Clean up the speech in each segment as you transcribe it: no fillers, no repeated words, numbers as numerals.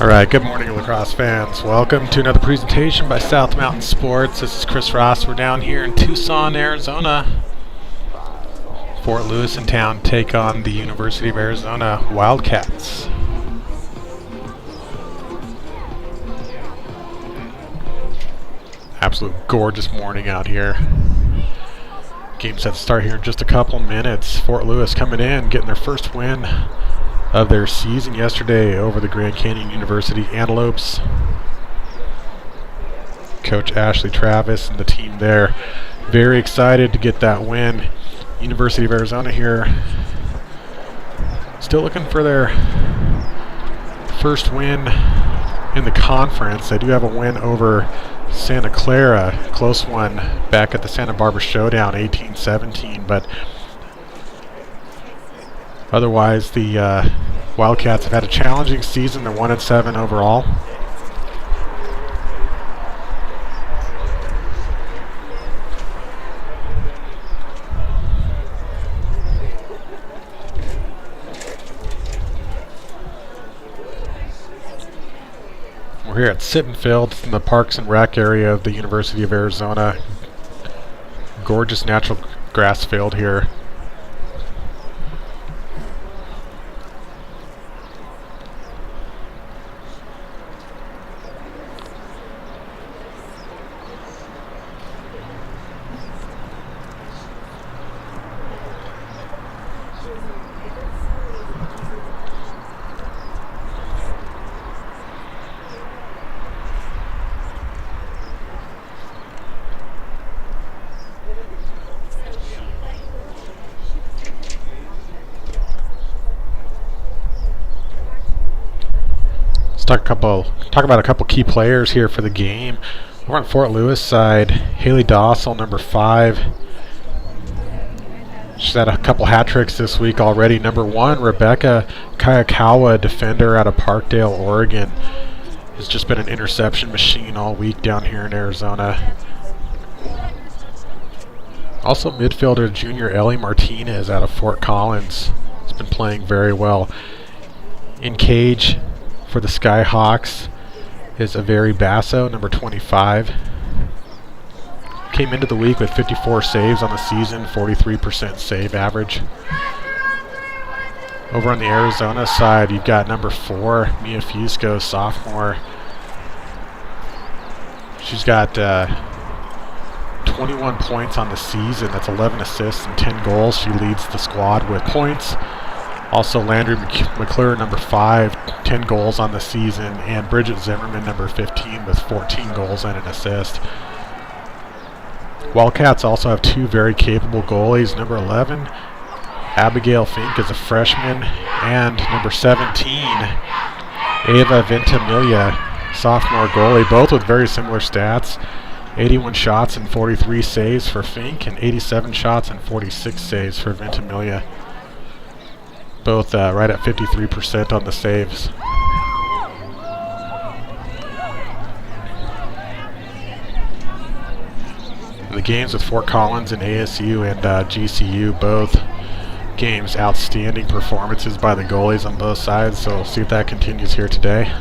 All right, good morning, Lacrosse fans. Welcome to another presentation by South Mountain Sports. This is Chris Ross. We're down here in Tucson, Arizona. Fort Lewis in town take on the University of Arizona Wildcats. Absolute gorgeous morning out here. Game set to start here in just a couple minutes. Fort Lewis coming in, getting their first win of their season yesterday over the Grand Canyon University Antelopes. Coach Ashley Travis and the team there very excited to get that win. University of Arizona here still looking for their first win in the conference. They do have a win over Santa Clara, close one back at the Santa Barbara Showdown, 18-17, but otherwise, the Wildcats have had a challenging season. They're 1-7 overall. We're here at Sittenfeld in the Parks and Rec area of the University of Arizona. Gorgeous natural grass field here. Let's talk about a couple key players here for the game. We're on Fort Lewis side. Haley Dossel, number 5. She's had a couple hat tricks this week already. Number 1, Rebecca Kayakawa, defender out of Parkdale, Oregon, has just been an interception machine all week down here in Arizona. Also midfielder junior Ellie Martinez out of Fort Collins has been playing very well. In cage for the Skyhawks is Avery Basso, number 25. Came into the week with 54 saves on the season, 43% save average. Over on the Arizona side, you've got number 4, Mia Fusco, sophomore. She's got 21 points on the season. That's 11 assists and 10 goals. She leads the squad with points. Also, Landry McClure, number 5, 10 goals on the season, and Bridget Zimmerman, number 15, with 14 goals and an assist. Wildcats also have 2 very capable goalies. Number 11, Abigail Fink, is a freshman, and number 17, Ava Ventimiglia, sophomore goalie, both with very similar stats. 81 shots and 43 saves for Fink, and 87 shots and 46 saves for Ventimiglia. Both right at 53% on the saves. The games with Fort Collins and ASU and GCU, both games outstanding performances by the goalies on both sides, so we'll see if that continues here today.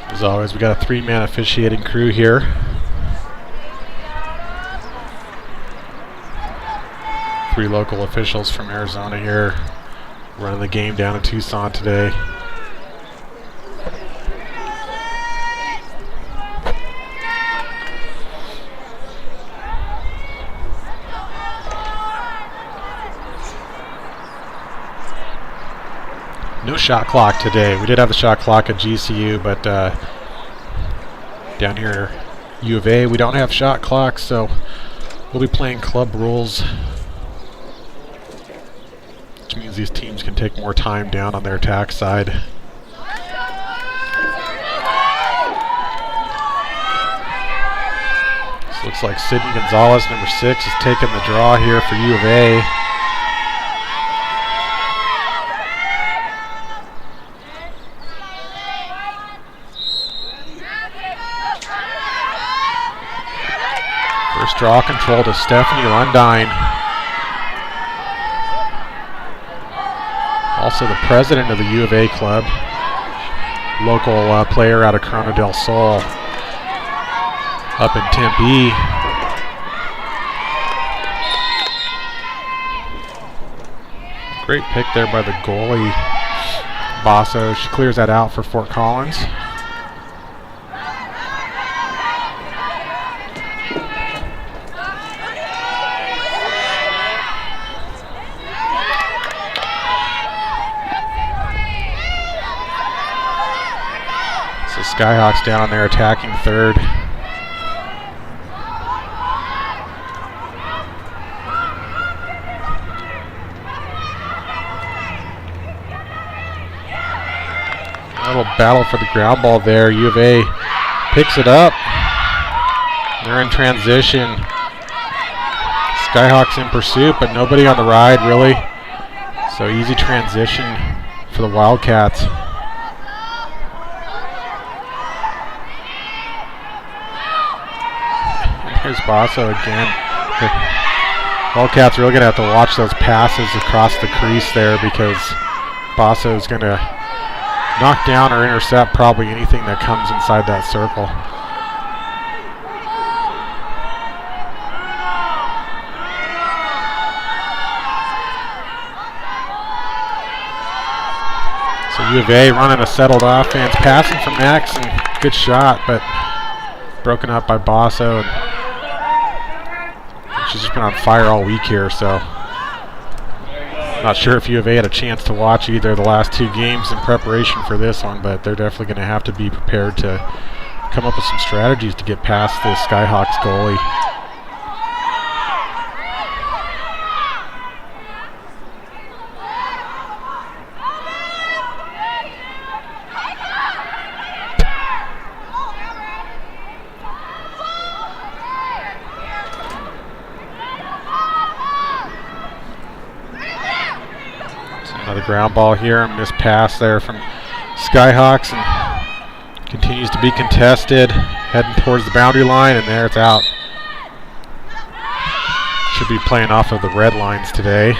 As always, we got a 3-man officiating crew here. Three local officials from Arizona here running the game down in Tucson today. No shot clock today. We did have a shot clock at GCU, but down here U of A we don't have shot clocks, so we'll be playing club rules, which means these teams can take more time down on their attack side. So Looks like Sidney Gonzalez, number 6, is taking the draw here for U of A. First draw control to Stephanie Lundine. Also the president of the U of A club. Local player out of Corona del Sol. Up in Tempe. Great pick there by the goalie, Basso. She clears that out for Fort Collins. So Skyhawks down there attacking third. A little battle for the ground ball there. U of A picks it up. They're in transition. Skyhawks in pursuit, but nobody on the ride really. So easy transition for the Wildcats. And here's Basso again. The Wildcats are really going to have to watch those passes across the crease there, because Basso is going to knock down or intercept probably anything that comes inside that circle. So U of A running a settled offense, passing from Max, and good shot, but broken up by Basso. And she's just been on fire all week here, so not sure if U of A had a chance to watch either of the last 2 games in preparation for this one, but they're definitely going to have to be prepared to come up with some strategies to get past this Skyhawks goalie. Another ground ball here, missed pass there from Skyhawks, and continues to be contested, heading towards the boundary line, and there it's out. Should be playing off of the red lines today.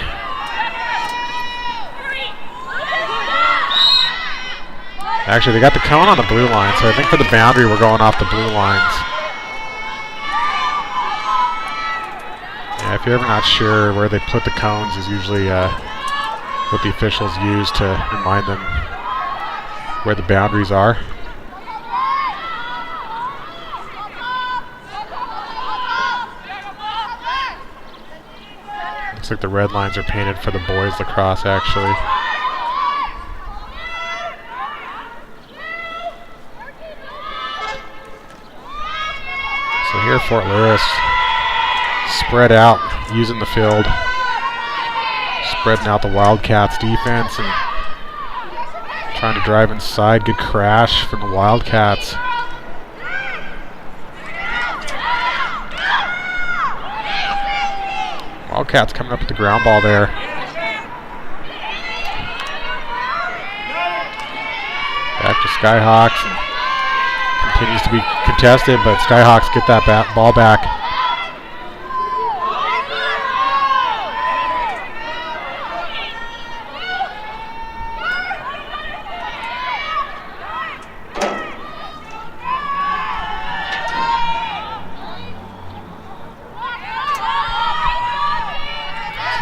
Actually, they got the cone on the blue line, so I think for the boundary we're going off the blue lines. Yeah, if you're ever not sure where they put the cones is usually what the officials use to remind them where the boundaries are. Looks like the red lines are painted for the boys lacrosse, actually. So here Fort Lewis spread out using the field. Spreading out the Wildcats defense and trying to drive inside. Good crash from the Wildcats. Wildcats coming up with the ground ball there. Back to Skyhawks, and continues to be contested, but Skyhawks get that ball back.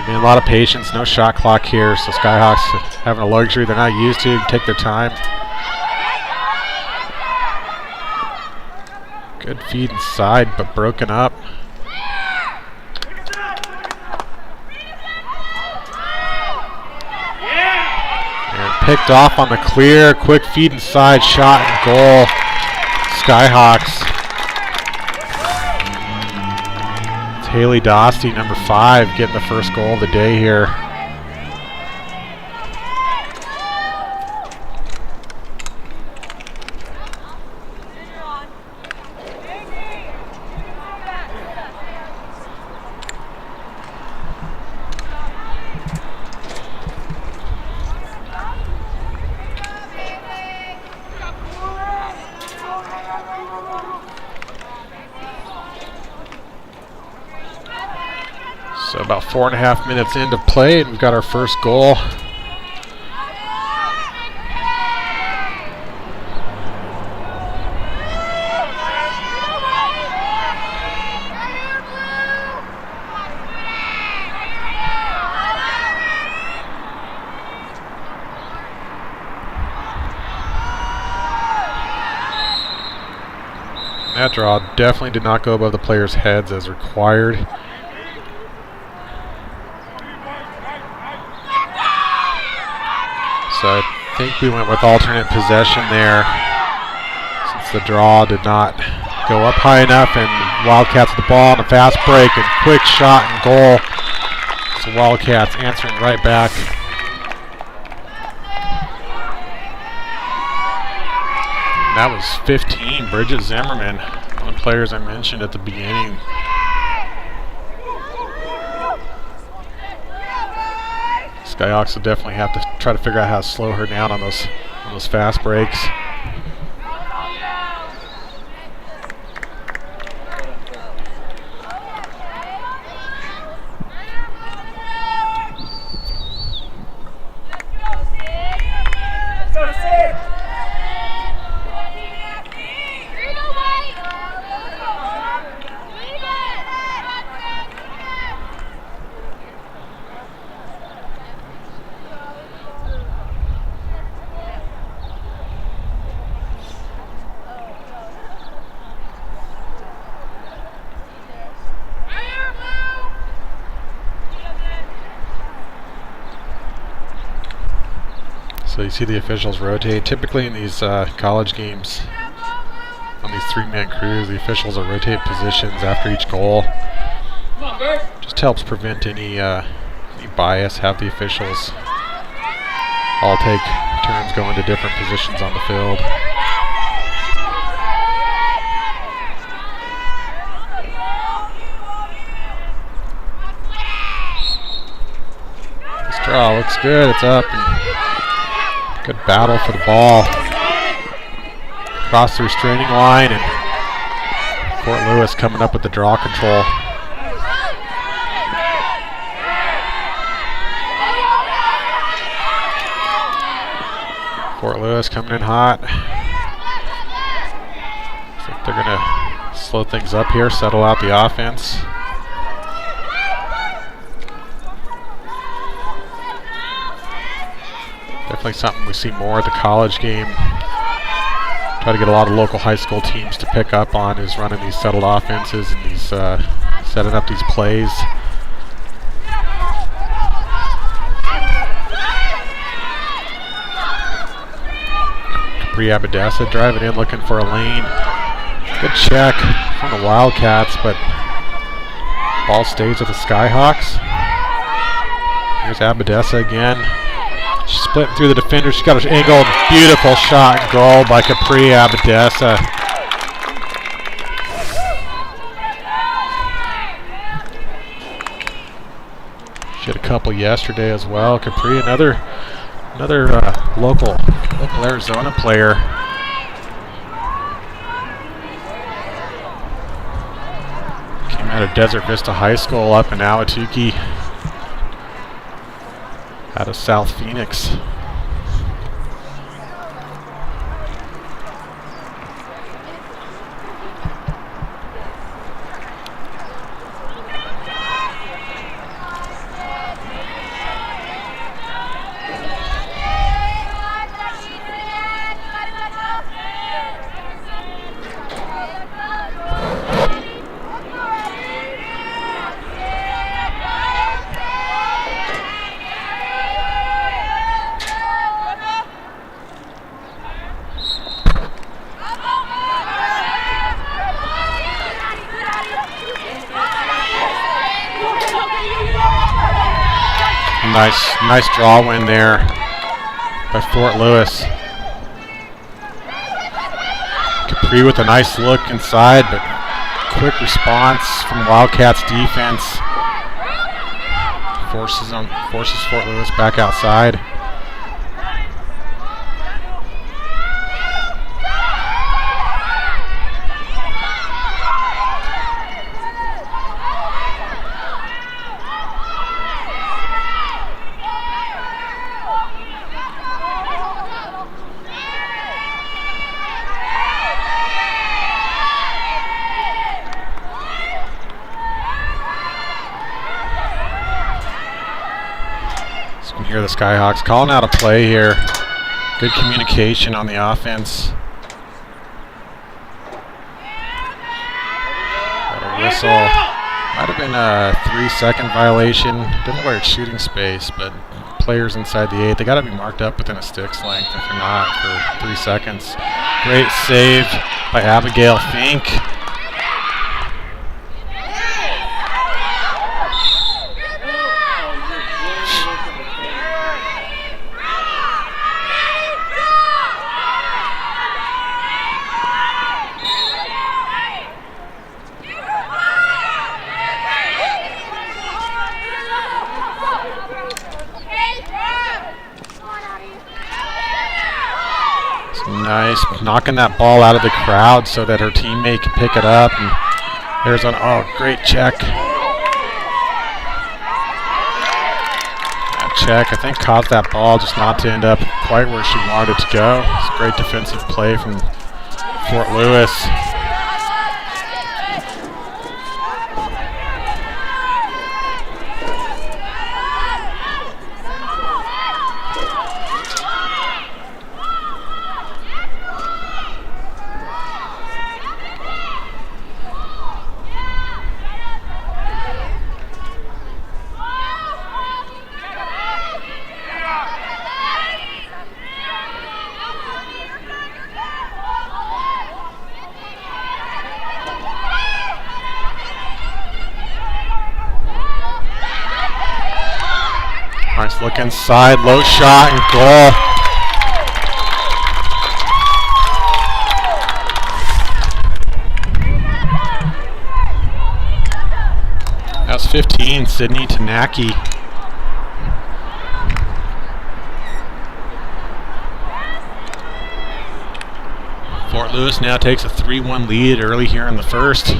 A lot of patience, no shot clock here, so Skyhawks having a luxury they're not used to, take their time. Good feed inside, but broken up. And picked off on the clear, quick feed inside, shot and goal. Skyhawks. Haley Dostie, number 5, getting the first goal of the day here. So about 4.5 minutes into play, and we've got our first goal. That draw definitely did not go above the players' heads as required. So I think we went with alternate possession there since the draw did not go up high enough, and Wildcats with the ball on a fast break and quick shot and goal. So Wildcats answering right back. That was 15, Bridget Zimmerman, one of the players I mentioned at the beginning. Skyhawks will definitely have to try to figure out how to slow her down on those fast breaks. So you see the officials rotate. Typically in these college games, on these three-man crews, the officials will rotate positions after each goal. Just helps prevent any bias. Have the officials all take turns going to different positions on the field. This draw looks good. It's up. Good battle for the ball. Across the restraining line, and Fort Lewis coming up with the draw control. Fort Lewis coming in hot. Looks like they're going to slow things up here, settle out the offense. Definitely something we see more at the college game. Try to get a lot of local high school teams to pick up on is running these settled offenses and these setting up these plays. Capri Abadessa driving in, looking for a lane. Good check from the Wildcats, but ball stays with the Skyhawks. Here's Abadessa again. She's splitting through the defender. She's got her angled. Beautiful shot and goal by Capri Abadessa. She had a couple yesterday as well. Capri, another local Arizona player. Came out of Desert Vista High School up in Ahwatukee, out of South Phoenix. Nice draw win there by Fort Lewis. Capri with a nice look inside, but quick response from Wildcats defense. Forces Fort Lewis back outside. here, the Skyhawks. Calling out a play here. Good communication on the offense. Got a whistle. Might have been a 3-second violation. Didn't look like shooting space, but players inside the 8, they got to be marked up within a stick's length. If you're not, for 3 seconds. Great save by Abigail Fink. Nice, knocking that ball out of the crowd so that her teammate can pick it up. And there's an, great check. That check, I think, caused that ball just not to end up quite where she wanted it to go. It's a great defensive play from Fort Lewis. Nice look inside, low shot and goal. That was 15, Sydney Tanaki. Fort Lewis now takes a 3-1 lead early here in the first.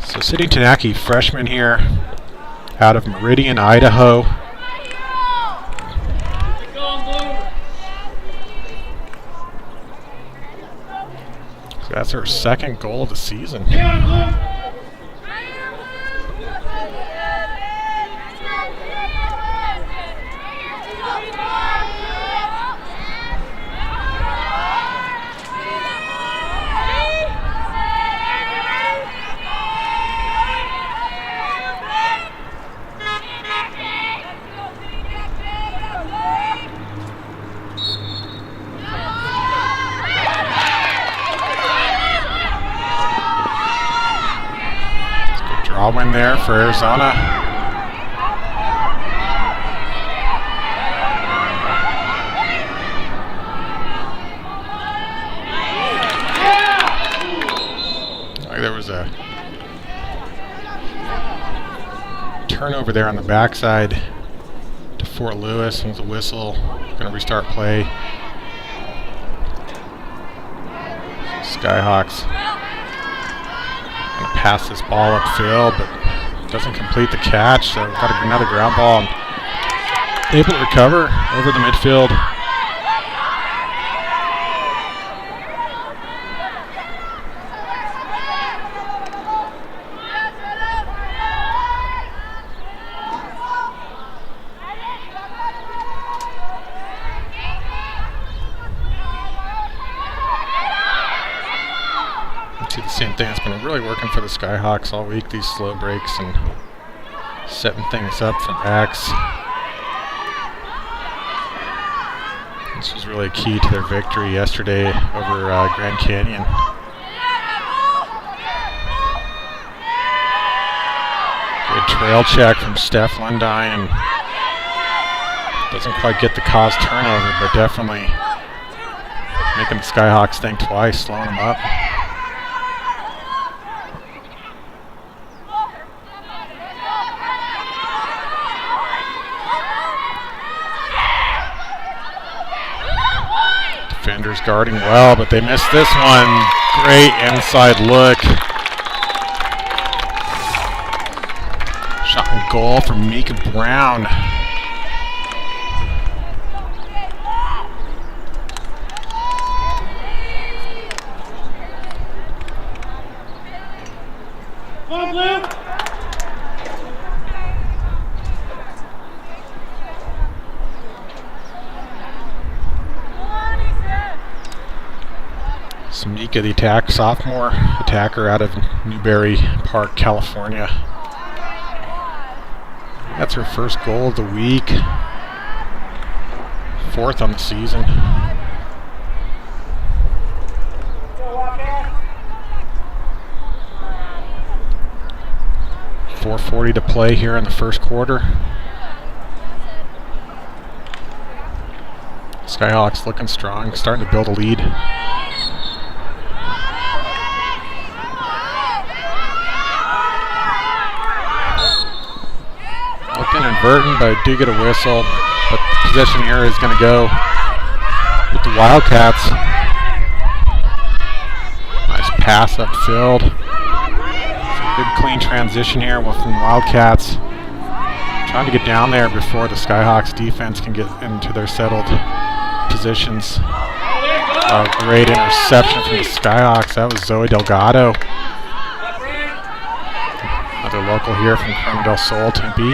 So Sydney Tanaki, freshman here out of Meridian, Idaho. So that's her second goal of the season. Draw win there for Arizona. There was a turnover there on the backside to Fort Lewis. And the whistle. Going to restart play. Skyhawks going to pass this ball upfield, but doesn't complete the catch. So got another ground ball. Able to recover over the midfield. See the same thing. It's been really working for the Skyhawks all week, these slow breaks and setting things up for backs. This was really key to their victory yesterday over Grand Canyon. Good trail check from Steph Lundine. Doesn't quite get the cause turnover, but definitely making the Skyhawks think twice, slowing them up. Defenders guarding well, but they missed this one. Great inside look. Shot and goal from Mika Brown. Samika, the sophomore attacker out of Newberry Park, California. That's her first goal of the week. 4th on the season. .440 to play here in the first quarter. Skyhawks looking strong, starting to build a lead. Looking inverting, but I do get a whistle. But the possession here is going to go with the Wildcats. Nice pass upfield. Good clean transition here from Wildcats. Trying to get down there before the Skyhawks defense can get into their settled positions. Great interception from the Skyhawks. That was Zoe Delgado. Another local here from Corona del Sol, Tempe.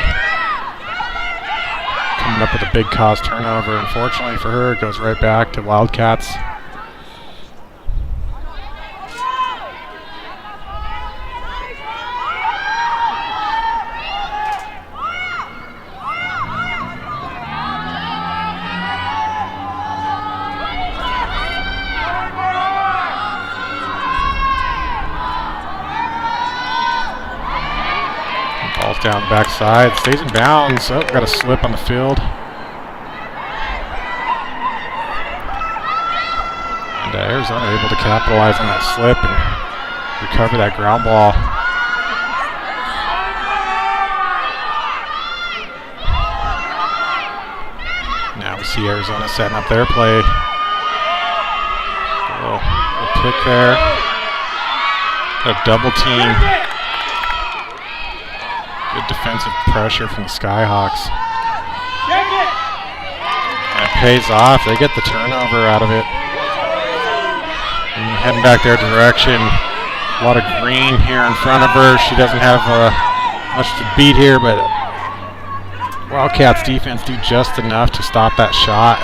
Coming up with a big cause turnover. Unfortunately for her, it goes right back to Wildcats. Ball's down the backside, stays in bounds. Oh, got a slip on the field. And Arizona able to capitalize on that slip and recover that ground ball. Now we see Arizona setting up their play. A pick there. A double team. Good defensive pressure from the Skyhawks. And it pays off. They get the turnover out of it. And heading back their direction. A lot of green here in front of her. She doesn't have much to beat here, but Wildcats defense do just enough to stop that shot.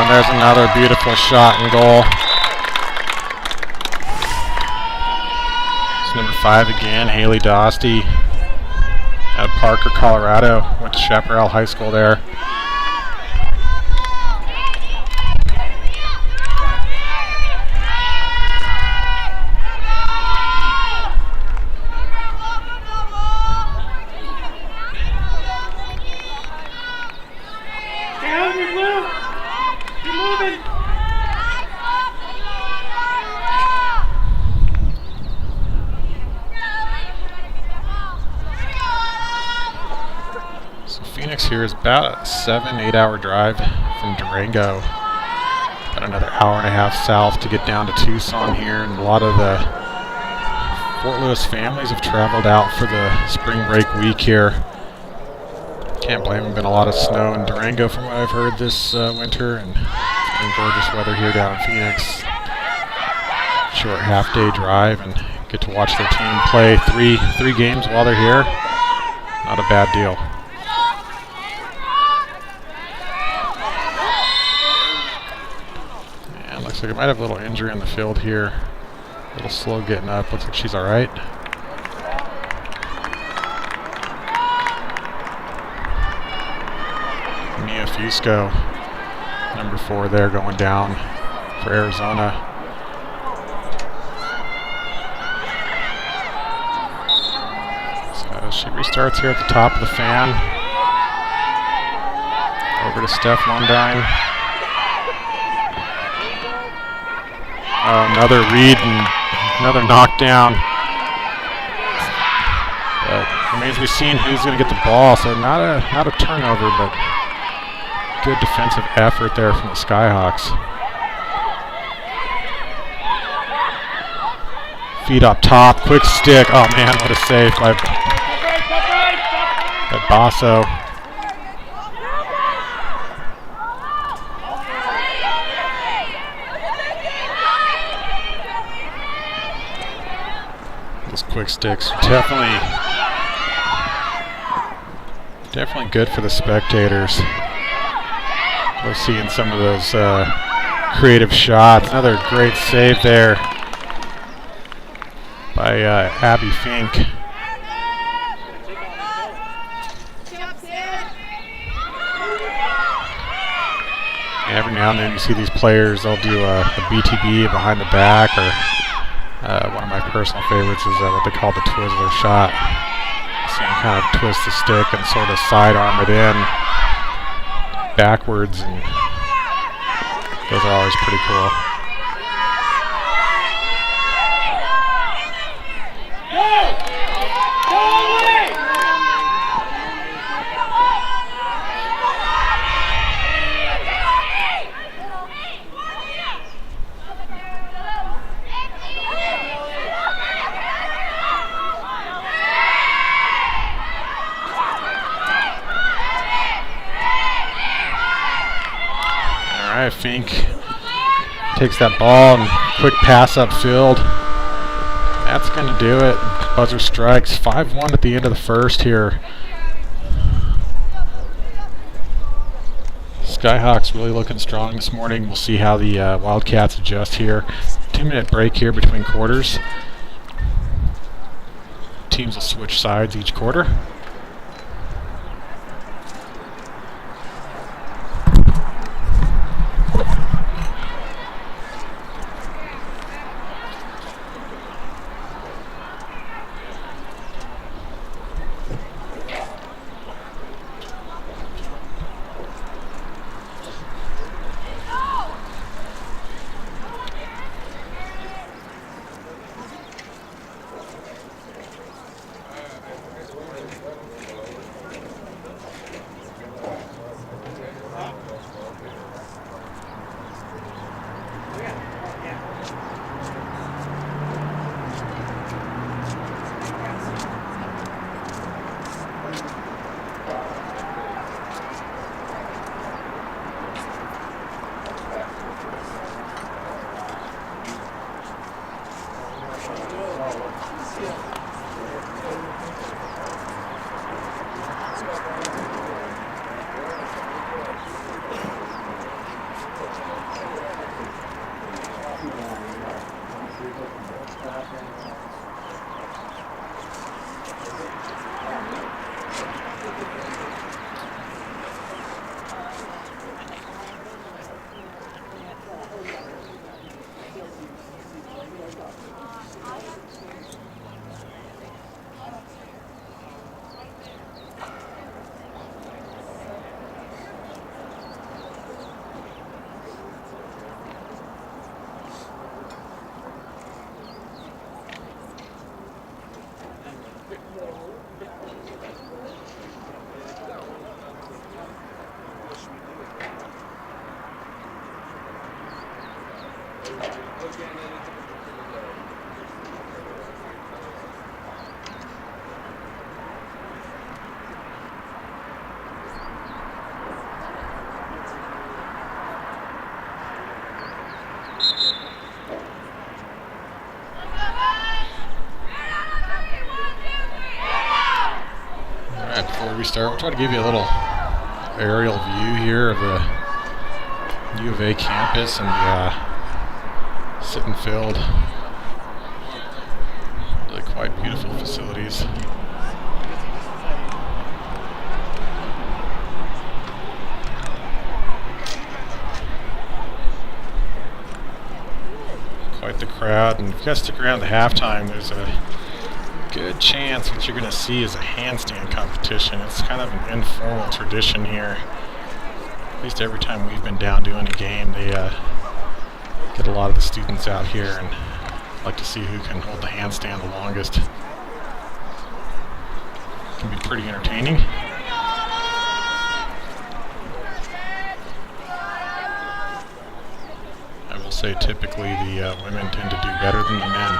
There's another beautiful shot and goal. It's number 5 again, Haley Dostey out of Parker, Colorado. Went to Chaparral High School there. Here is about a 7-8 hour drive from Durango. About another hour and a half south to get down to Tucson here, and a lot of the Fort Lewis families have traveled out for the spring break week here. Can't blame them. Been a lot of snow in Durango from what I've heard this winter, and it's been gorgeous weather here down in Phoenix. Short half-day drive and get to watch their team play three games while they're here. Not a bad deal. Looks like I might have a little injury on the field here. A little slow getting up. Looks like she's all right. Mia Fusco, number 4 there, going down for Arizona. So she restarts here at the top of the fan. Over to Steph Lundine. Another read and another knockdown. But remains to be seen who's going to get the ball. So not a turnover, but good defensive effort there from the Skyhawks. Feet up top, quick stick. Oh man, what a save by Basso. Those quick sticks definitely good for the spectators. We're seeing some of those creative shots. Another great save there by Abby Fink. Every now and then you see these players, they'll do a BTB behind the back, or one of my personal favorites is what they call the Twizzler shot. So you kind of twist the stick and sort of sidearm it in backwards, and those are always pretty cool. Fink takes that ball and quick pass upfield. That's going to do it. Buzzer strikes. 5-1 at the end of the first here. Skyhawks really looking strong this morning. We'll see how the Wildcats adjust here. 2-minute break here between quarters. Teams will switch sides each quarter. Before we start, we'll try to give you a little aerial view here of the U of A campus and the Sitton Field. Really quite beautiful facilities. Quite the crowd, and if you guys stick around to halftime, there's a good chance what you're going to see is a handstand competition. It's kind of an informal tradition here. At least every time we've been down doing a game, they get a lot of the students out here and like to see who can hold the handstand the longest. It can be pretty entertaining. I will say typically the women tend to do better than the men.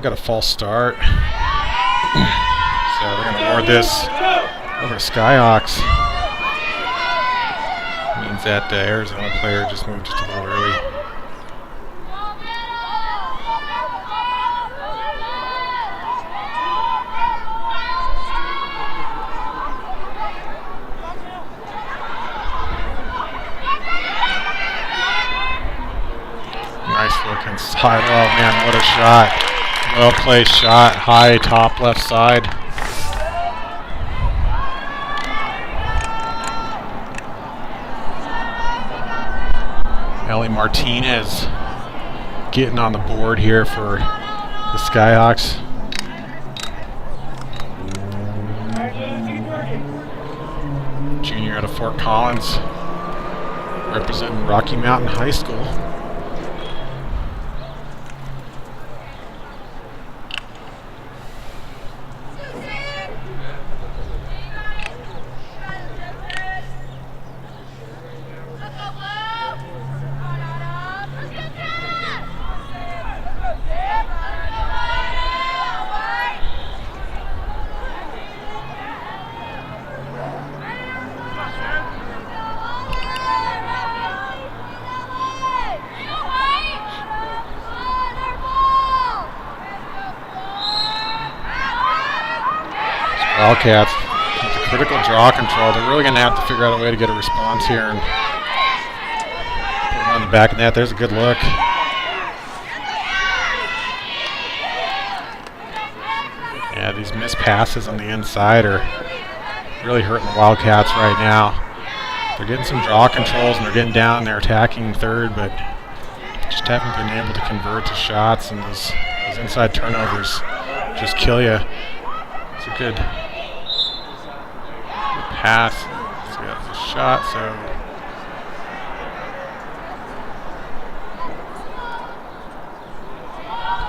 got a false start. So they're going to award this over to Skyhawks. Means that the Arizona player just moved just a little early. Nice looking side. Oh man, what a shot. Well placed shot. High top left side. Ellie Martinez getting on the board here for the Skyhawks. Junior out of Fort Collins, representing Rocky Mountain High School. Wildcats with the critical draw control. They're really going to have to figure out a way to get a response here and put it on the back of that. There's a good look. Yeah, these missed passes on the inside are really hurting the Wildcats right now. They're getting some draw controls and they're getting down. They're attacking third, but just haven't been able to convert to shots, and those inside turnovers just kill you. It's a good pass. So that's a shot. So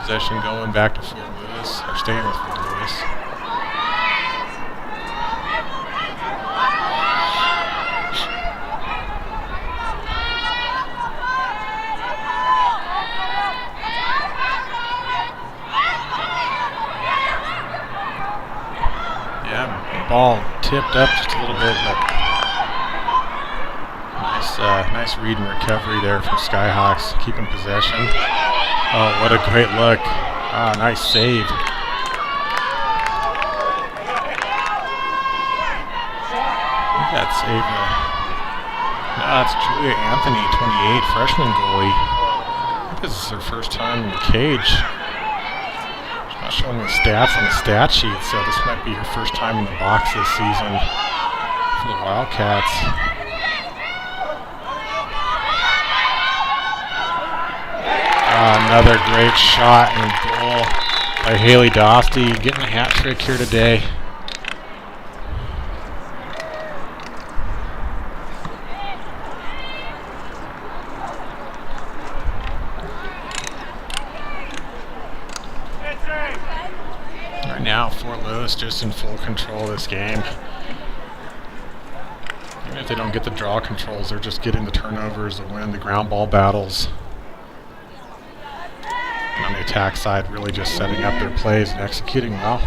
possession going back to Fort Lewis, or staying with Fort Lewis. Ball tipped up just a little bit, but nice read and recovery there from Skyhawks, keeping possession. Oh, what a great look. Ah, nice save. I think that's Ava. No, that's Julia Anthony, 28, freshman goalie. I think this is her first time in the cage. Not showing the stats on the stat sheet, so this might be her first time in the box this season for the Wildcats. Another great shot and goal by Haley Dostie, getting a hat trick here today. Now Fort Lewis just in full control of this game. Even if they don't get the draw controls, they're just getting the turnovers to win the ground ball battles. And on the attack side, really just setting up their plays and executing well.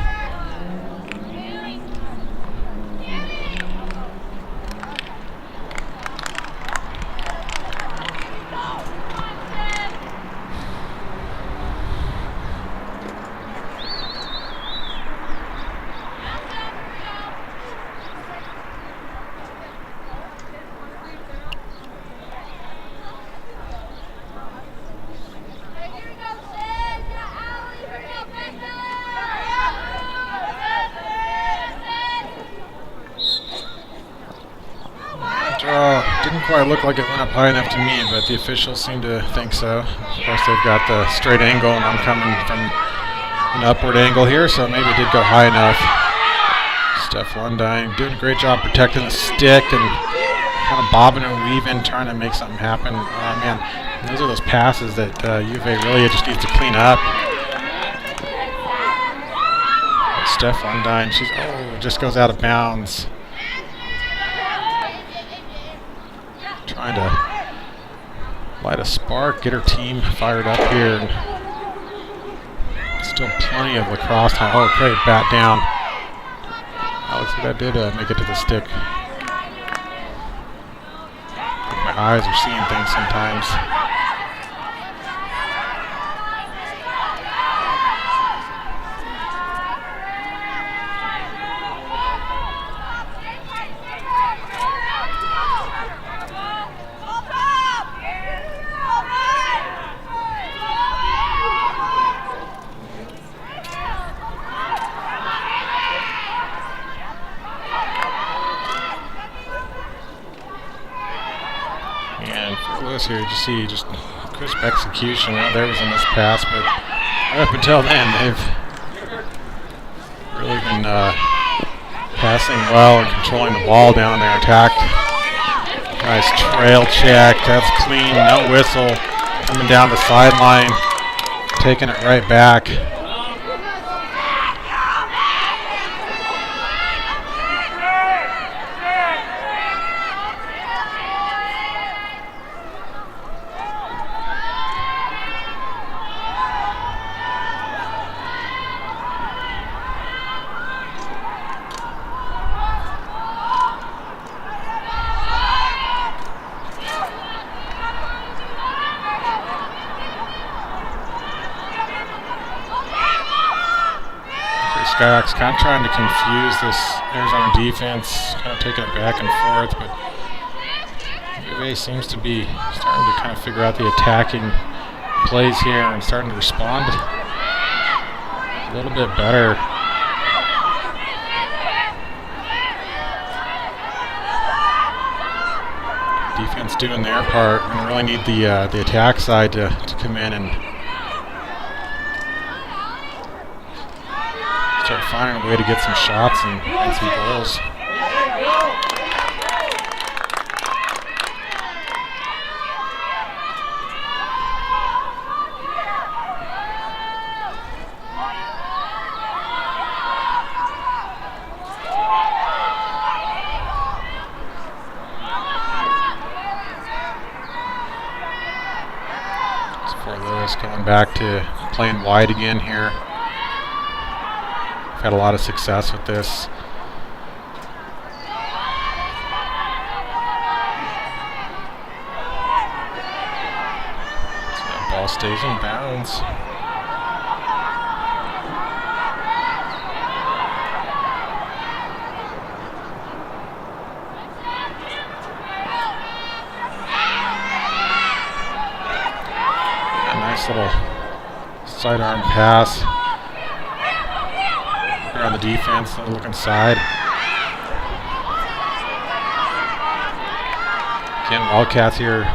Didn't quite look like it went up high enough to me, but the officials seem to think so. Of course, they've got the straight angle, and I'm coming from an upward angle here, so maybe it did go high enough. Steph Lundine doing a great job protecting the stick and kind of bobbing and weaving, trying to make something happen. Man, those are those passes that U of A really just needs to clean up. Steph Lundine, just goes out of bounds. Trying to light a spark, get her team fired up here. It's Still plenty of lacrosse time. Oh, great bat down. Looks like that did make it to the stick. My eyes are seeing things sometimes. Here, you see just crisp execution. Well, there was a missed pass, but up until then, they've really been passing well and controlling the ball down their attack. Nice trail check. That's clean. No whistle. Coming down the sideline, taking it right back. Skyhawks kind of trying to confuse this Arizona defense, kind of taking it back and forth, but UVA seems to be starting to kind of figure out the attacking plays here and starting to respond a little bit better. Defense doing their part, and really need the attack side to come in and start finding a way to get some shots and some goals. Fort Lewis coming back to playing wide again here. Had a lot of success with this. So that ball stays in bounds. A nice little sidearm pass. On the defense, looking side. Again, Wildcats here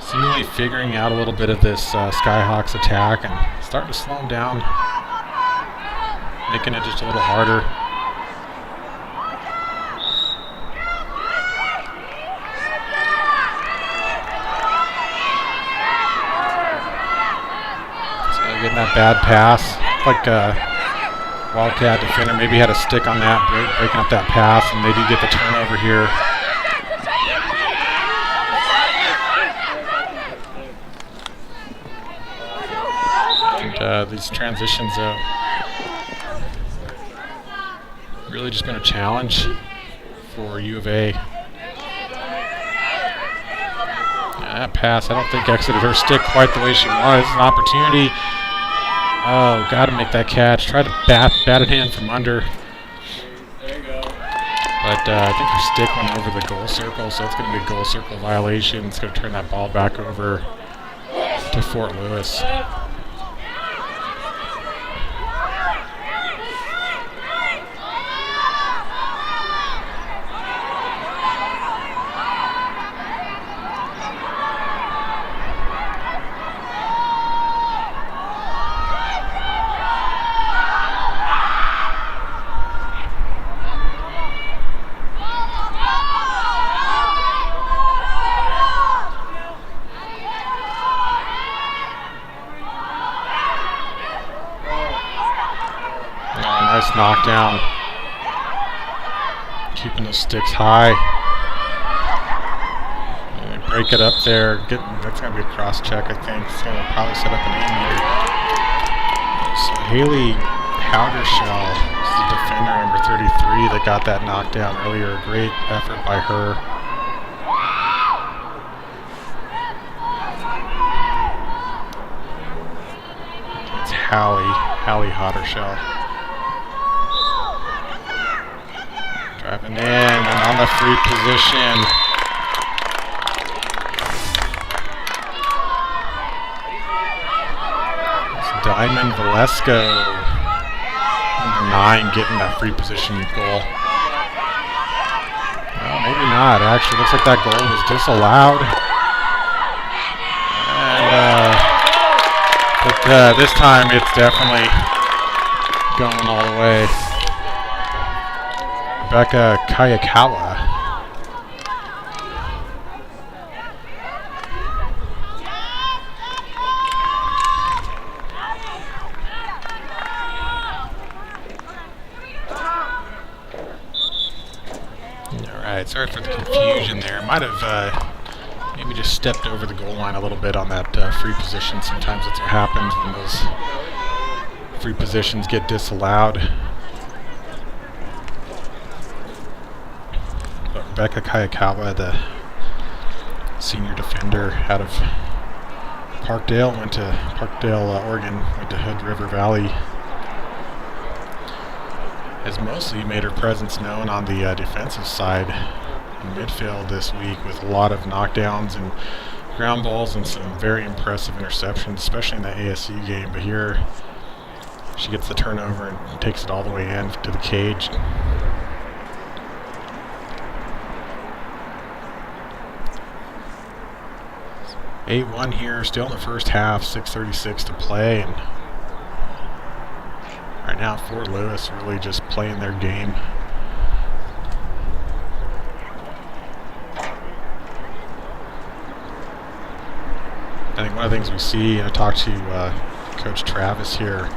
seemingly figuring out a little bit of this Skyhawks attack and starting to slow them down, making it just a little harder. So getting that bad pass, like Wildcat defender maybe had a stick on that, breaking up that pass, and they do get the turnover here. And these transitions really just been a challenge for U of A. That pass, I don't think exited her stick quite the way she wanted. It's an opportunity. Oh, got to make that catch. Try to bat it in from under. There you go. But I think her stick went over the goal circle, so it's going to be a goal circle violation. It's going to turn that ball back over to Fort Lewis. Nice knockdown. Keeping those sticks high. And break it up there. That's going to be a cross check, I think. It's going to probably set up an 8-meter. So Haley Howdershell is the defender, number 33, that got that knockdown earlier. A great effort by her. It's Hallie Howdershell. Driving in and on the free position. Diamond Valesco, number 9, getting that free position goal. Well, maybe not. Actually, looks like that goal was disallowed. And, but this time it's definitely going all the way. Rebecca Kayakawa. Sorry for the confusion there. Might have maybe just stepped over the goal line a little bit on that free position. Sometimes that's what happens when those free positions get disallowed. But Rebecca Kayakawa, the senior defender out of Parkdale, Oregon, went to Hood River Valley. Has mostly made her presence known on the defensive side in midfield this week with a lot of knockdowns and ground balls and some very impressive interceptions, especially in the ASU game. But here she gets the turnover and takes it all the way in to the cage. So 8-1 here, still in the first half, 6:36 to play, and right now, Fort Lewis really just playing their game. I think one of the things we see, I talked to Coach Travis here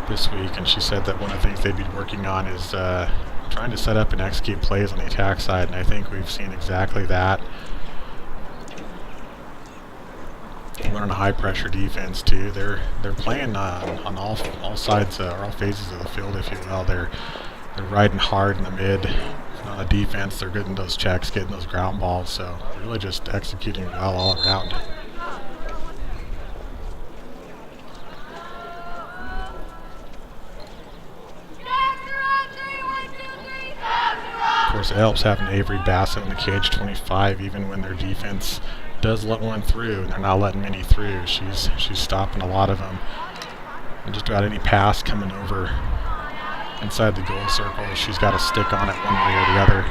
this week, and she said that one of the things they'd be working on is trying to set up and execute plays on the attack side, and I think we've seen exactly that. Learn a high-pressure defense too. They're playing on all sides or all phases of the field, if you will. They're riding hard in the mid. On the defense, they're getting those checks, getting those ground balls. So really just executing well all around. Of course, it helps having Avery Bassett in the cage 25, even when their defense does let one through, and they're not letting many through. She's stopping a lot of them. And just about any pass coming over inside the goal circle, she's got a stick on it one way or the other.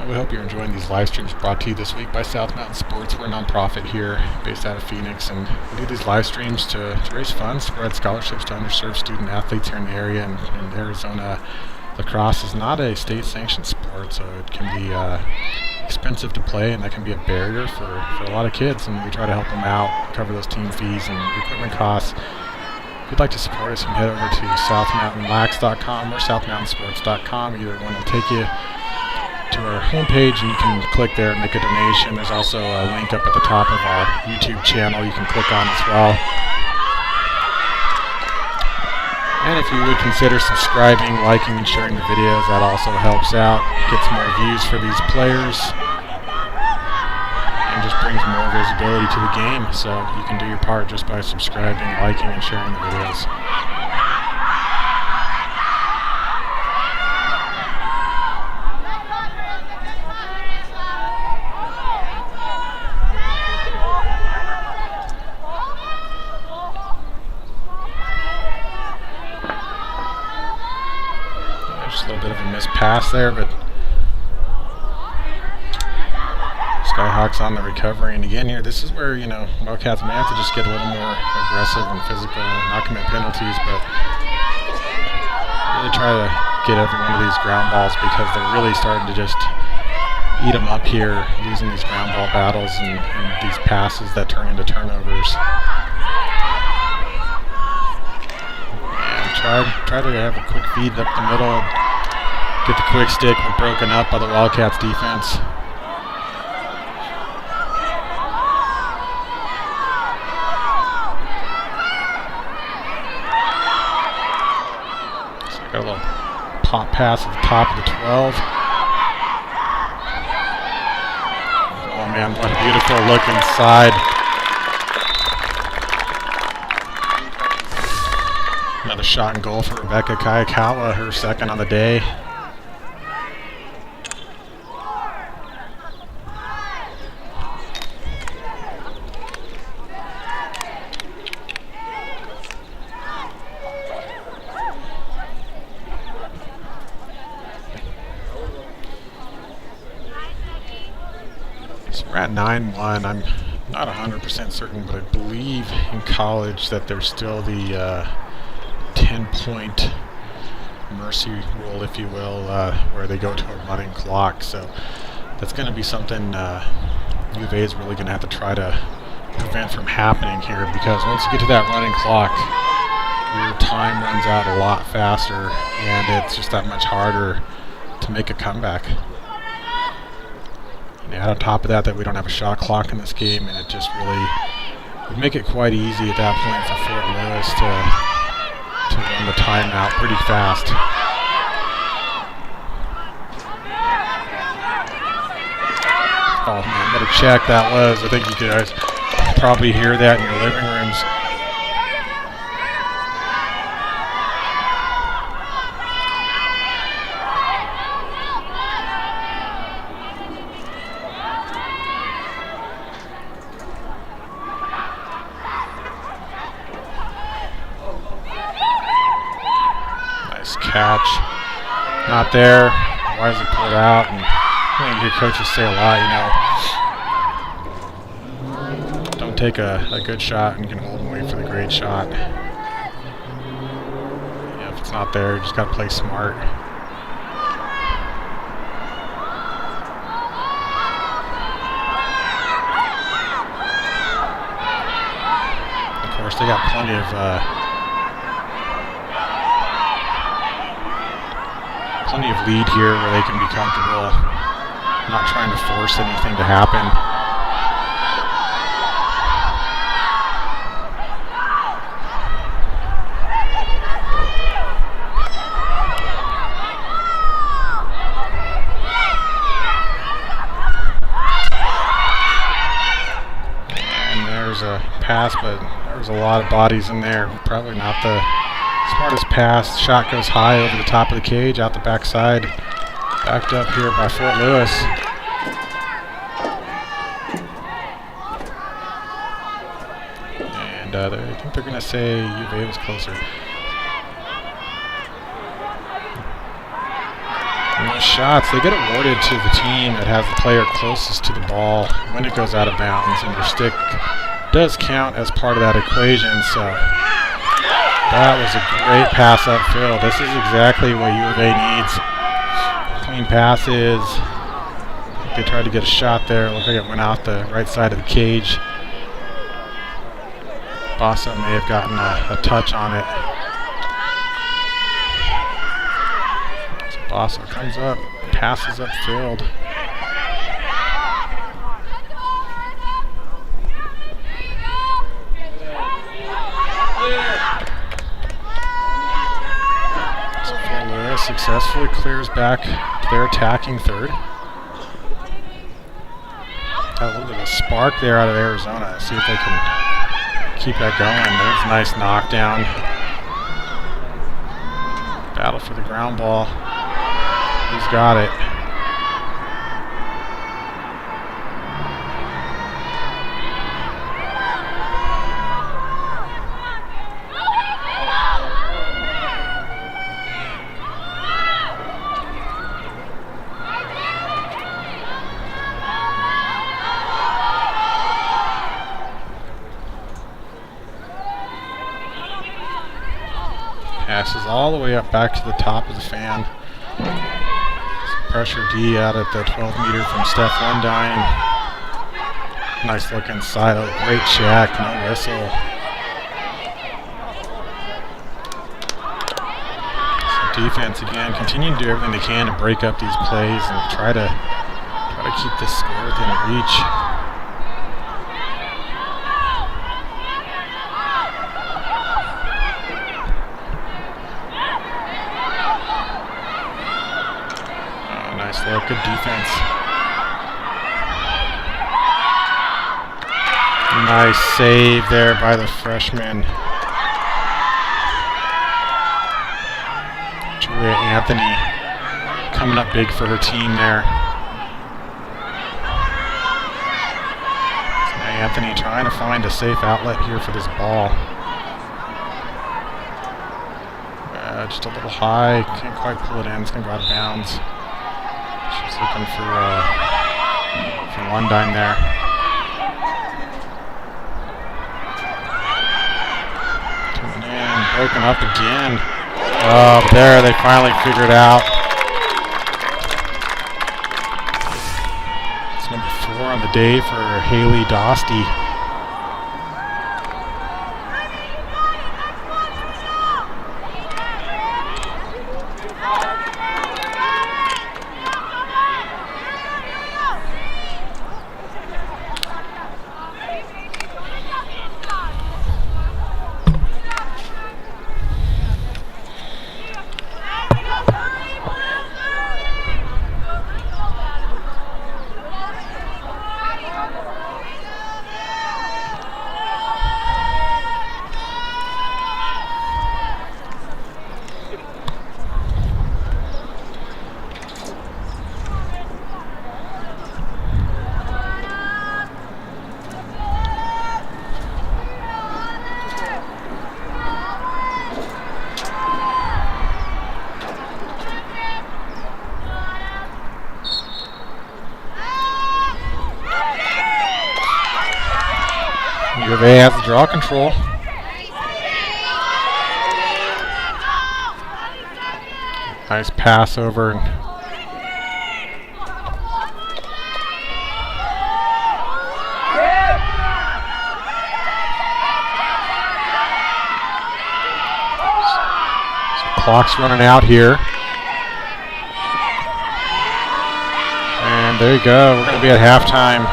We hope you're enjoying these live streams brought to you this week by South Mountain Sports. We're a nonprofit here based out of Phoenix, and we do these live streams to raise funds to provide scholarships to underserved student athletes here in the area. And in Arizona, lacrosse is not a state-sanctioned sport, so it can be expensive to play, and that can be a barrier for a lot of kids. And we try to help them out, cover those team fees and equipment costs. If you'd like to support us, you can head over to southmountainlax.com or southmountainsports.com. Either one will take you to our homepage, and you can click there and make a donation. There's also a link up at the top of our YouTube channel you can click on as well. And if you would consider subscribing, liking, and sharing the videos, that also helps out, gets more views for these players, and just brings more visibility to the game. So you can do your part just by subscribing, liking, and sharing the videos. Pass there, but Skyhawks on the recovery. And again here, this is where, Wildcats may have to just get a little more aggressive and physical, not commit penalties, but really try to get every one of these ground balls, because they're really starting to just eat them up here, losing these ground ball battles and these passes that turn into turnovers. Try to have a quick feed up the middle. Get the quick stick, but broken up by the Wildcats defense. So got a little pop pass at the top of the 12. Oh man, what a beautiful look inside. Another shot and goal for Rebecca Kayakawa, her second on the day. So we're at 9-1. I'm not 100% certain, but I believe in college that there's still the 10-point mercy rule, if you will, where they go to a running clock. So that's going to be something U of A is really going to have to try to prevent from happening here, because once you get to that running clock, your time runs out a lot faster, and it's just that much harder to make a comeback. And add on top of that we don't have a shot clock in this game, and it just really would make it quite easy at that point for Fort Lewis to run the timeout pretty fast. Oh man, what a check that was. I think you guys probably hear that in your living rooms. Catch, not there. Why is it pulled out? And I think your coaches say a lot, you know. Don't take a good shot and can hold and wait for the great shot. Yeah, if it's not there, you just got to play smart. Of course, they got plenty of lead here where they can be comfortable, not trying to force anything to happen. And there's a pass, but there's a lot of bodies in there. Probably not the smartest pass. Shot goes high over the top of the cage, out the backside. Backed up here by Fort Lewis. And I think they're going to say U of A was closer. And those shots, they get awarded to the team that has the player closest to the ball when it goes out of bounds, and your stick does count as part of that equation. So that was a great pass upfield. This is exactly what U of A needs. Clean passes. They tried to get a shot there. Looked like it went out the right side of the cage. Bossa may have gotten a touch on it. So Bossa comes up, passes upfield. Successfully clears back to their attacking third. Got a little bit of a spark there out of Arizona. See if they can keep that going. There's a nice knockdown. Battle for the ground ball. Who's got it? Passes all the way up back to the top of the fan. Pressure D out at the 12 meter from Steph Lundine. Nice look inside. Oh, great check. No whistle. defense again, continuing to do everything they can to break up these plays and try to keep this score within reach. Oh, nice look, good defense. Nice save there by the freshman. Julia Anthony coming up big for her team there. Anthony trying to find a safe outlet here for this ball. Just a little high, can't quite pull it in, it's going to go out of bounds. She's looking for Lundine there. Coming in, broken up again. Oh, there, they finally figured it out. It's number 4 on the day for Haley Dostie. U of A has the draw control. Nice pass over. So clock's running out here. And there you go. We're going to be at halftime.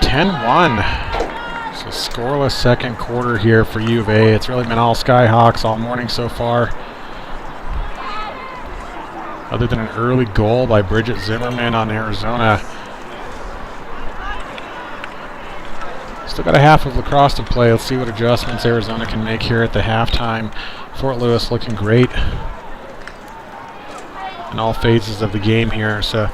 10-1. So scoreless second quarter here for U of A. It's really been all Skyhawks all morning so far. Other than an early goal by Bridget Zimmerman on Arizona. Still got a half of lacrosse to play. Let's see what adjustments Arizona can make here at the halftime. Fort Lewis looking great in all phases of the game here. So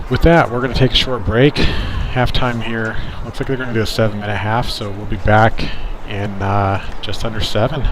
with that, we're going to take a short break. Halftime here. Looks like they're going to do a 7-minute half, so we'll be back in just under 7.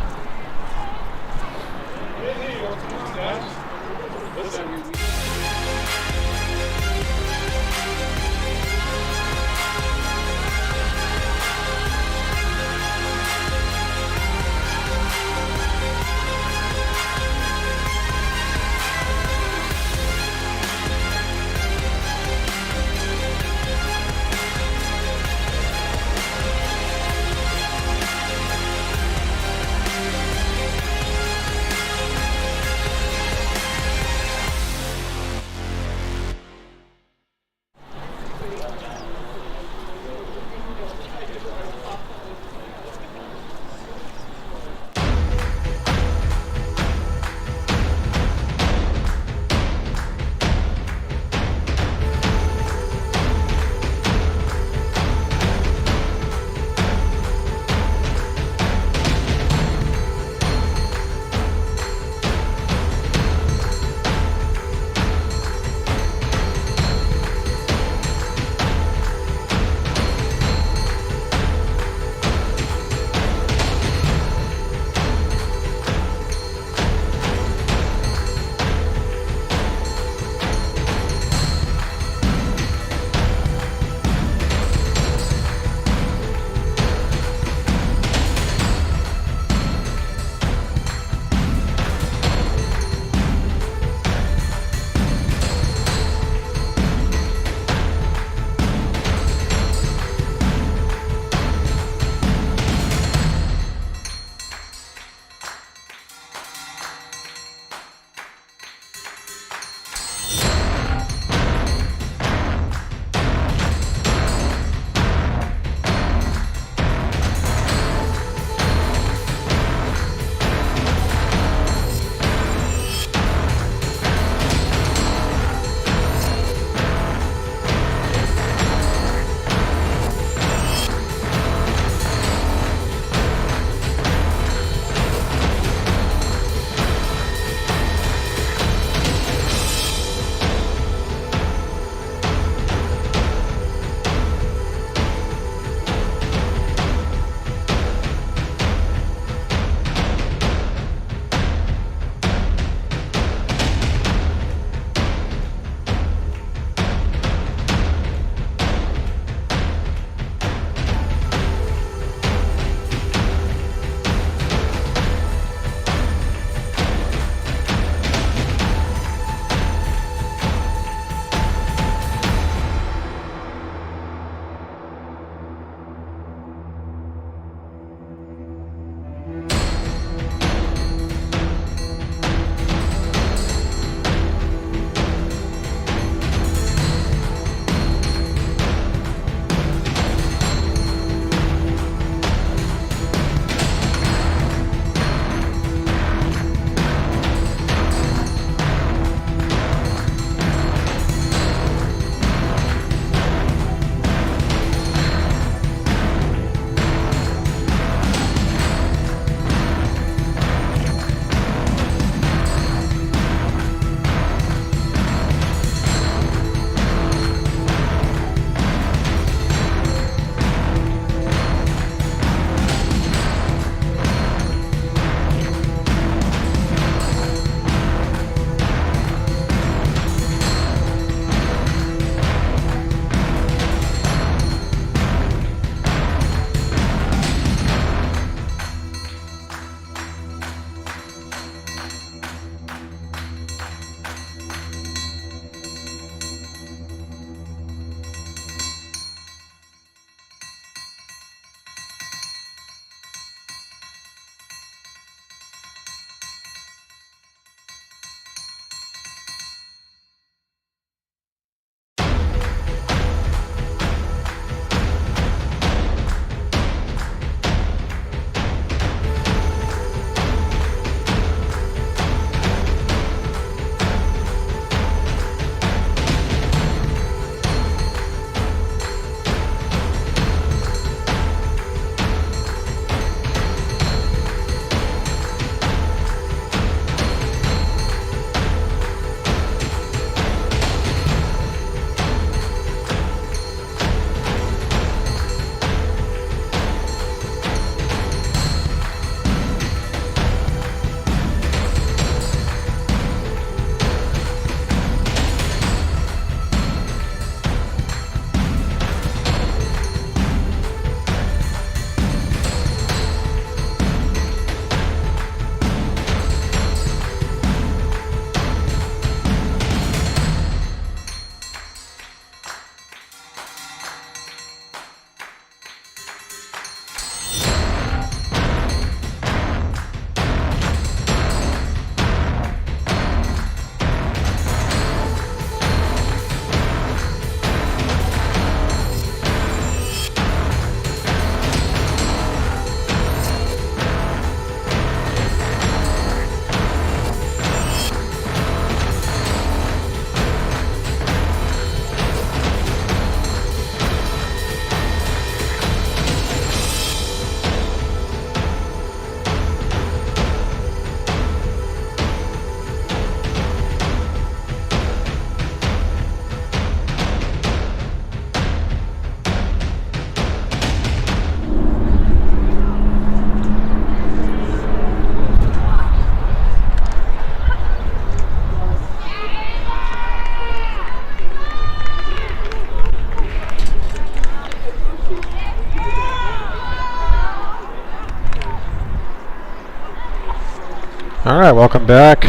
Alright, welcome back.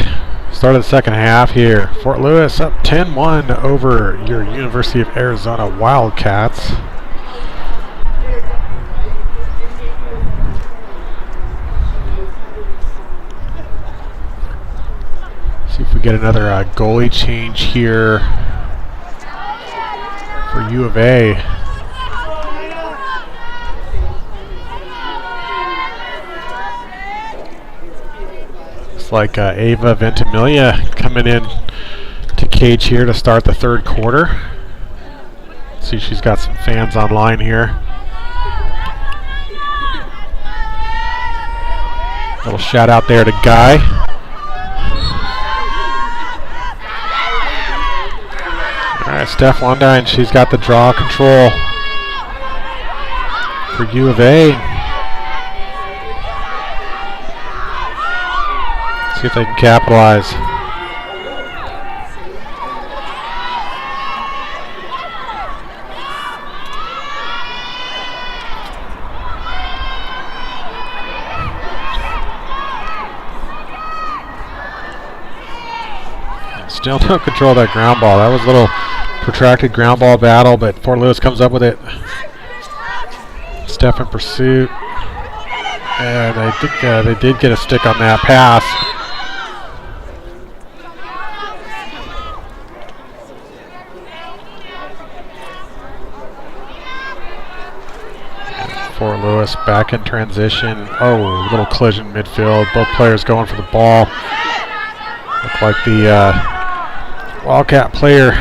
Start of the second half here. Fort Lewis up 10-1 over your University of Arizona Wildcats. See if we get another goalie change here for U of A. Looks like Ava Ventimiglia coming in to cage here to start the third quarter. See, she's got some fans online here. Little shout out there to Guy. Alright, Steph Lundine, she's got the draw control for U of A. See if they can capitalize. Still don't control that ground ball. That was a little protracted ground ball battle, but Fort Lewis comes up with it. Steph in pursuit. And I think they did get a stick on that pass. Fort Lewis back in transition. Oh, little collision midfield. Both players going for the ball. Look like the Wildcat player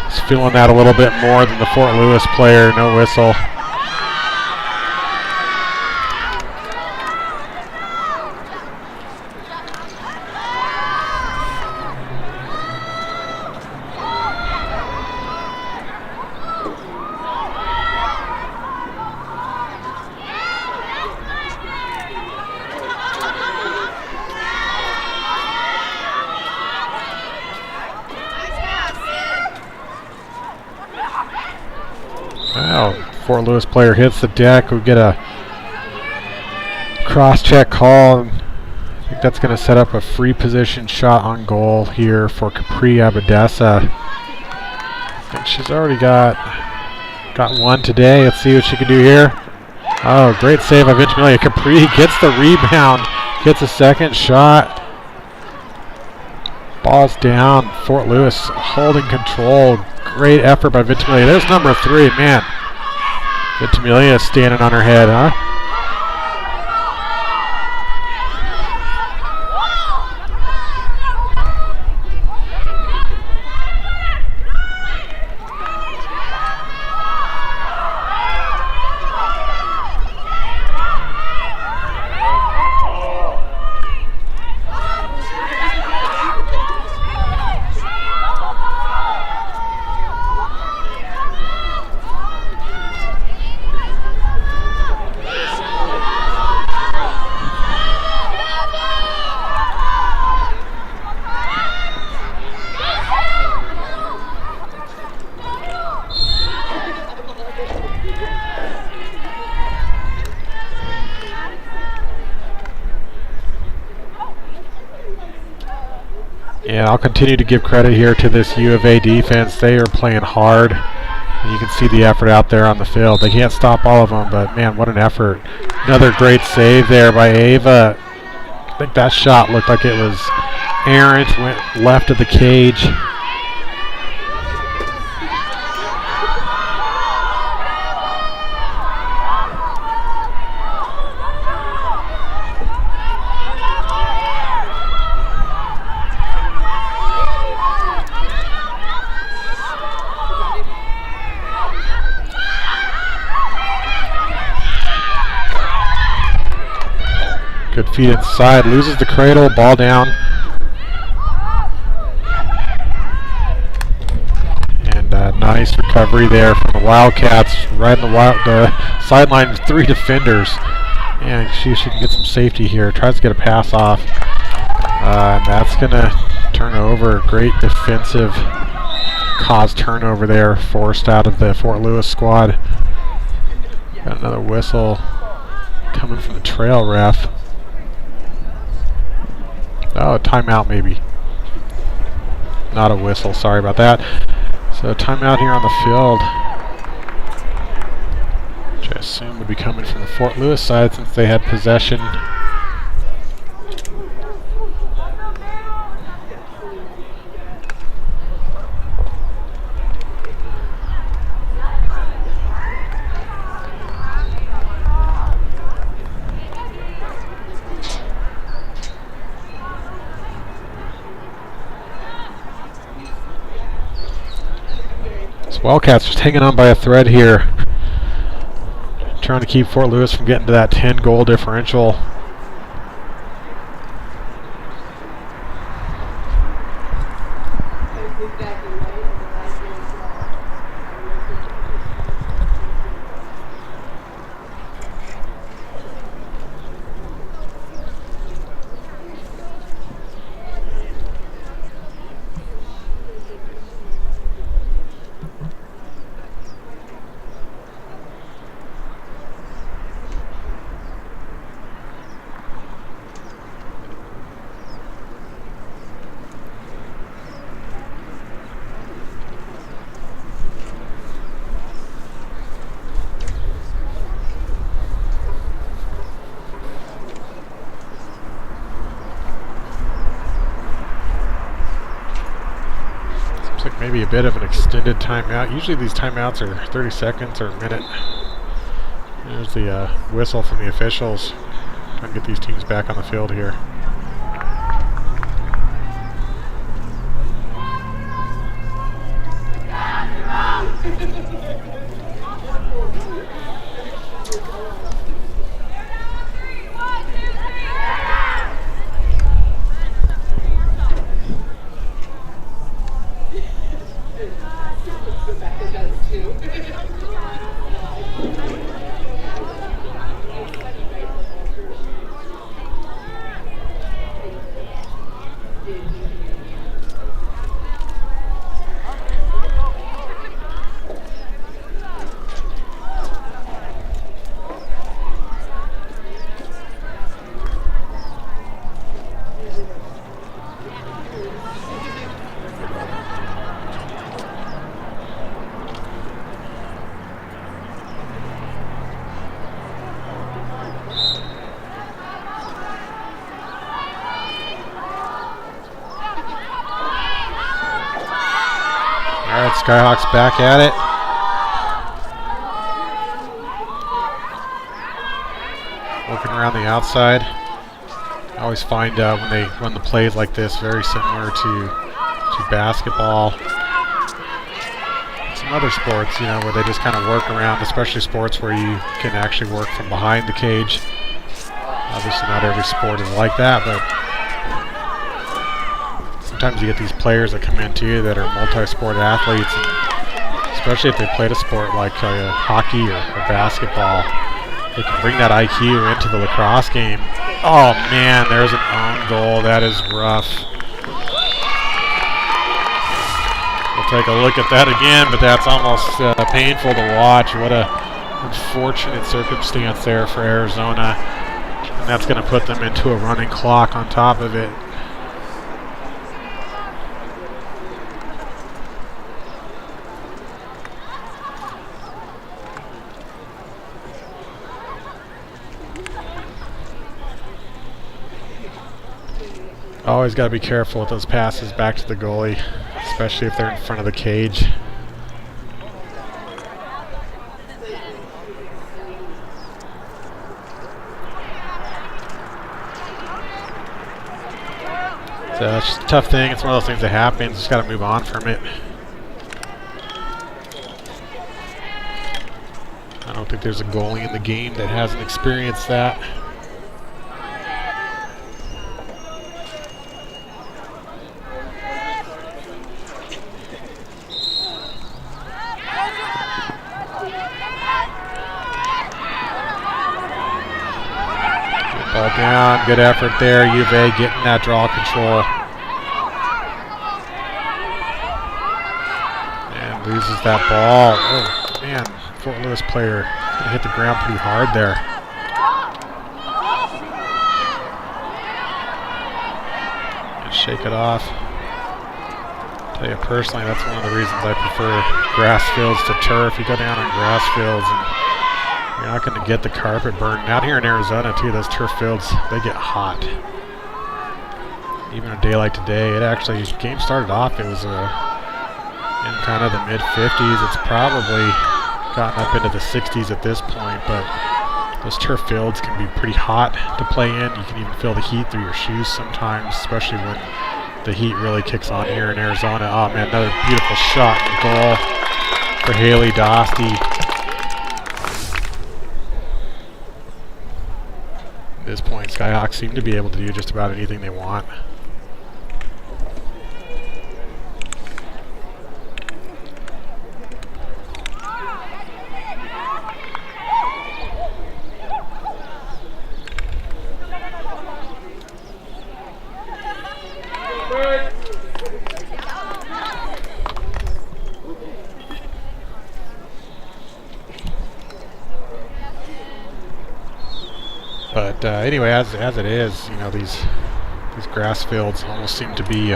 is feeling that a little bit more than the Fort Lewis player. No whistle. Wow, Fort Lewis player hits the deck. We get a cross-check call. I think that's going to set up a free position shot on goal here for Capri Abadessa. I think she's already got one today. Let's see what she can do here. Oh, great save by Ventimiglia. Capri gets the rebound, gets a second shot. Ball's down. Fort Lewis holding control. Great effort by Ventimiglia. There's number 3, man. Ventimiglia standing on her head, huh? Yeah, I'll continue to give credit here to this U of A defense. They are playing hard. You can see the effort out there on the field. They can't stop all of them, but man, what an effort. Another great save there by Ava. I think that shot looked like it was errant, went left of the cage. Good feet inside, loses the cradle, ball down. And nice recovery there from the Wildcats, right in the sideline, 3 defenders. And she can get some safety here, tries to get a pass off. And that's going to turn over. Great defensive cause turnover there, forced out of the Fort Lewis squad. Got another whistle coming from the trail ref. Oh, timeout maybe. Not a whistle, sorry about that. So timeout here on the field, which I assume would be coming from the Fort Lewis side since they had possession. Wildcats just hanging on by a thread here, trying to keep Fort Lewis from getting to that 10-goal differential. Maybe a bit of an extended timeout. Usually these timeouts are 30 seconds or a minute. There's the whistle from the officials. Trying to get these teams back on the field here. Skyhawks back at it. Working around the outside. I always find when they run the plays like this very similar to basketball. Some other sports, you know, where they just kind of work around, especially sports where you can actually work from behind the cage. Obviously not every sport is like that, but sometimes you get these players that come in too that are multi-sport athletes, and especially if they played a sport like hockey or basketball, they can bring that IQ into the lacrosse game. Oh man, there's an own goal. That is rough. We'll take a look at that again, but that's almost painful to watch. What a unfortunate circumstance there for Arizona, and that's going to put them into a running clock on top of it. Always got to be careful with those passes back to the goalie, especially if they're in front of the cage. So it's just a tough thing. It's one of those things that happens. Just got to move on from it. I don't think there's a goalie in the game that hasn't experienced that. Ball down, good effort there. U of A getting that draw control. And loses that ball. Oh, man, Fort Lewis player hit the ground pretty hard there. shake it off. Tell you personally, that's one of the reasons I prefer grass fields to turf. You go down on grass fields and you're not going to get the carpet burn. Out here in Arizona too, those turf fields, they get hot. Even a day like today, the game started off, it was in kind of the mid-50s. It's probably gotten up into the 60s at this point, but those turf fields can be pretty hot to play in. You can even feel the heat through your shoes sometimes, especially when the heat really kicks on here in Arizona. Oh man, another beautiful shot and goal for Haley Dostie. At this point, Skyhawks seem to be able to do just about anything they want. But anyway, as it is, you know, these grass fields almost seem to be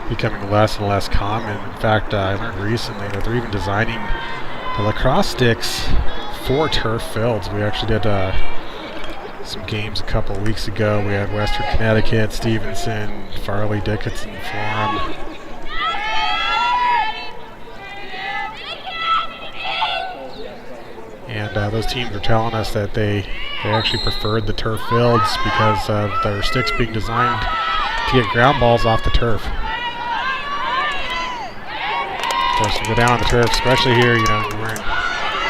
becoming less and less common. In fact, I learned recently that they're even designing the lacrosse sticks for turf fields. We actually did some games a couple of weeks ago. We had Western Connecticut, Stevenson, Farley, Dickinson, Forum. And those teams were telling us that they actually preferred the turf fields because of their sticks being designed to get ground balls off the turf. Of course, you go down on the turf, especially here, you know, you're wearing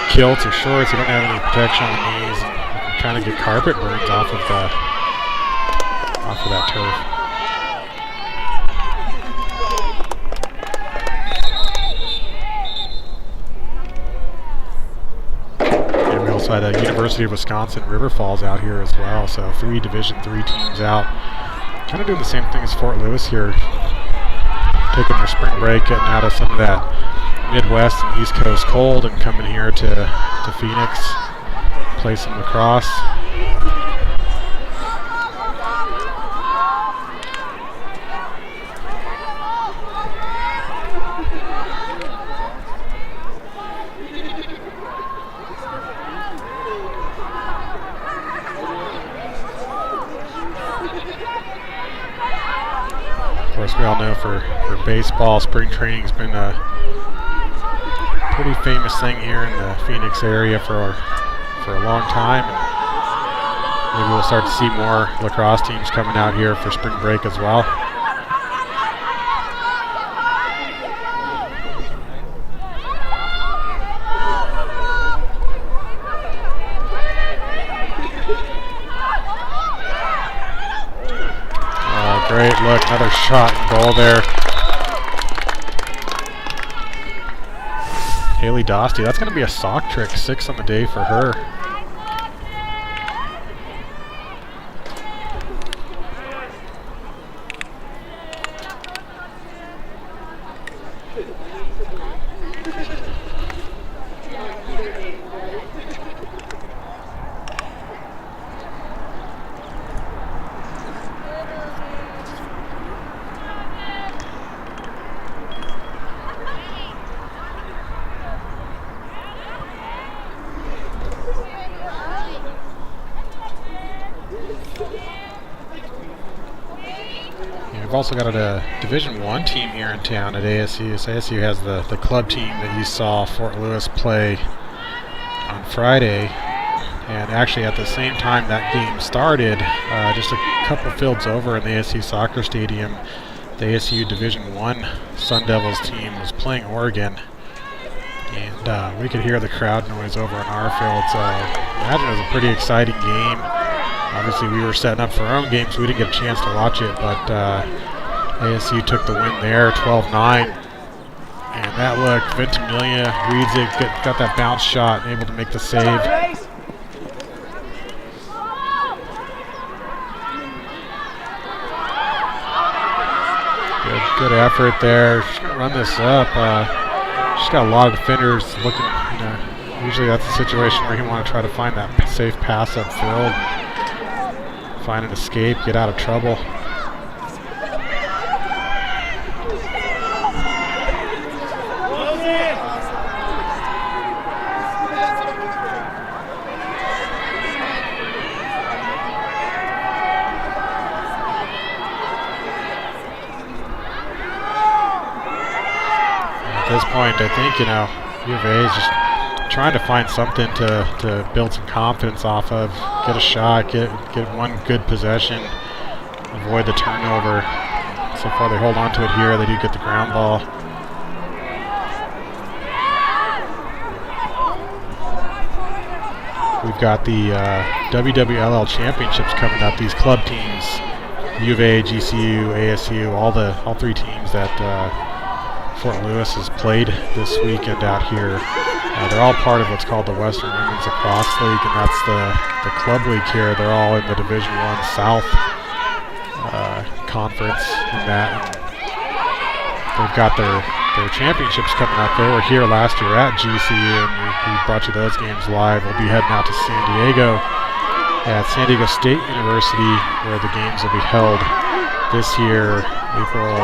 kilts or shorts, you don't have any protection on the knees, and you can kind of get carpet burns off of that turf. Had a University of Wisconsin River Falls out here as well, so 3 Division III teams out. Kind of doing the same thing as Fort Lewis here, taking their spring break, getting out of some of that Midwest and East Coast cold and coming here to Phoenix, play some lacrosse. We all know for baseball, spring training's been a pretty famous thing here in the Phoenix area for a long time. And maybe we'll start to see more lacrosse teams coming out here for spring break as well. Great look, another shot and goal there. Haley Dostie, that's going to be a sock trick, 6 on the day for her. We've also got a Division I team here in town at ASU. So ASU has the club team that you saw Fort Lewis play on Friday. And actually at the same time that game started, just a couple fields over in the ASU soccer stadium, the ASU Division I Sun Devils team was playing Oregon. And we could hear the crowd noise over on our field. So I imagine it was a pretty exciting game. Obviously, we were setting up for our own games, so we didn't get a chance to watch it, but ASU took the win there, 12-9. And that look, Ventimiglia reads it, got that bounce shot, and able to make the save. Good effort there. She's going to run this up. She's got a lot of defenders looking, you know, usually that's a situation where you want to try to find that safe pass upfield. Find an escape, get out of trouble. at this point, I think, U of A is just trying to find something to build some confidence off of, get a shot, get one good possession, avoid the turnover. So far they hold on to it here. They do get the ground ball. We've got the WWLL championships coming up. These club teams, U of A, GCU, ASU, all three teams that Fort Lewis has played this weekend out here. They're all part of what's called the Western Women's Lacrosse League, and that's the club league here. They're all in the Division I South conference in that. And they've got their championships coming up. They were here last year at GCU, and we brought you those games live. We'll be heading out to San Diego at San Diego State University, where the games will be held this year, April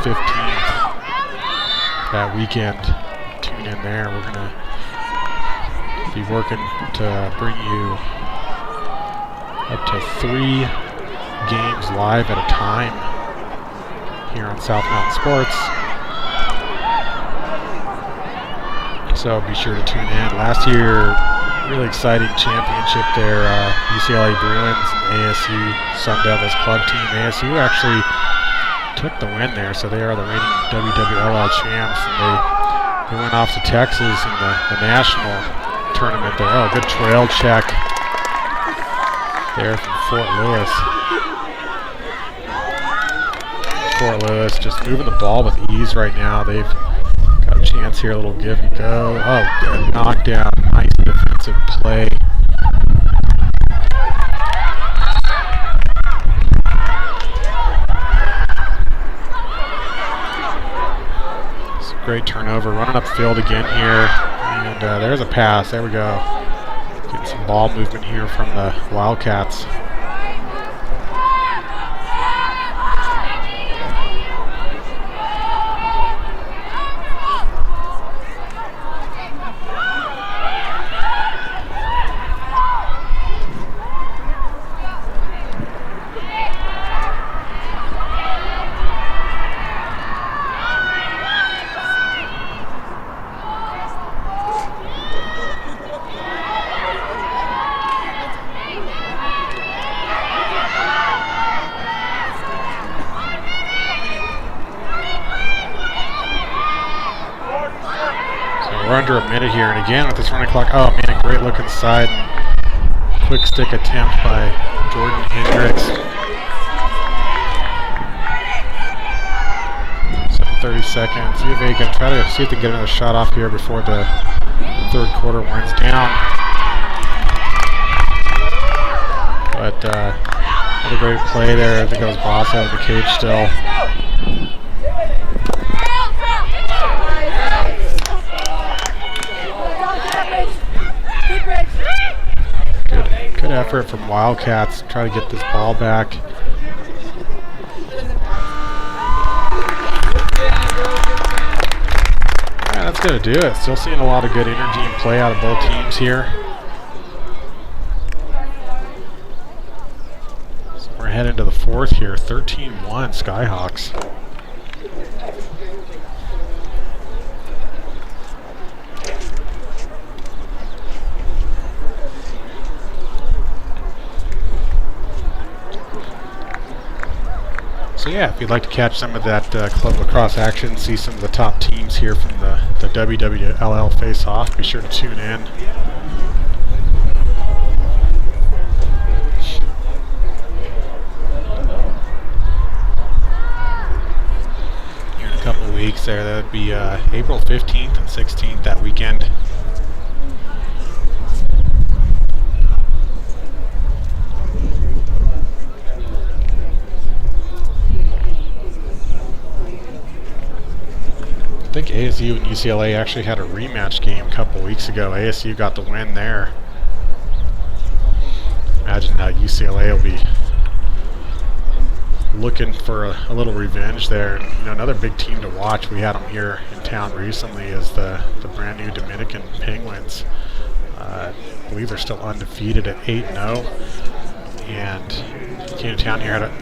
15th. That weekend, tune in there. We're going to be working to bring you up to 3 games live at a time here on South Mountain Sports. So be sure to tune in. Last year, really exciting championship there. UCLA Bruins and ASU Sun Devils club team. ASU actually took the win there, so they are the reigning WWLL champs, and they went off to Texas in the national tournament there. Oh, good trail check there from Fort Lewis. Fort Lewis just moving the ball with ease right now. They've got a chance here, a little give and go. Oh, good knockdown, nice defensive play. Great turnover, running upfield again here, and there's a pass. There we go. Getting some ball movement here from the Wildcats. We're under a minute here, and again with this running clock. Oh man, great look inside. Quick stick attempt by Jordan Hendricks. So 30 seconds. U of A going to try to see if they can get another shot off here before the third quarter winds down. But another great play there. I think that was Boss out of the cage still. Good effort from Wildcats to try to get this ball back. Yeah, that's going to do it. Still seeing a lot of good energy and play out of both teams here. So we're heading into the fourth here, 13-1 Skyhawks. So yeah, if you'd like to catch some of that club lacrosse action, see some of the top teams here from the WWLL face-off, be sure to tune in. Here in a couple of weeks there, that would be April 15th and 16th that weekend. I think ASU and UCLA actually had a rematch game a couple weeks ago. ASU got the win there. Imagine now UCLA will be looking for a little revenge there. And, another big team to watch. We had them here in town recently is the brand new Dominican Penguins. I believe they're still undefeated at 8-0. And came to town here, had an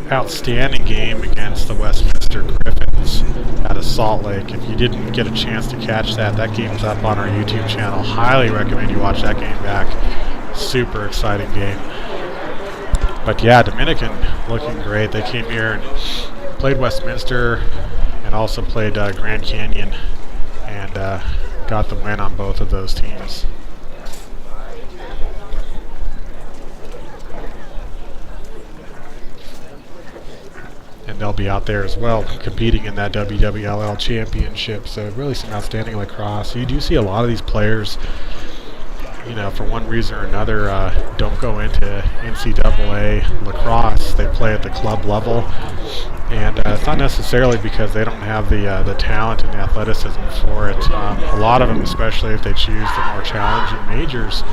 outstanding game against the Westminster Griffins out of Salt Lake. If you didn't get a chance to catch that, that game's up on our YouTube channel. Highly recommend you watch that game back. Super exciting game. But yeah, Dominican looking great. They came here and played Westminster and also played Grand Canyon and got the win on both of those teams. And they'll be out there as well competing in that WWLL championship. So really some outstanding lacrosse. So you do see a lot of these players, you know, for one reason or another, don't go into NCAA lacrosse. They play at the club level, and it's not necessarily because they don't have the talent and the athleticism for it. A lot of them, especially if they choose the more challenging majors,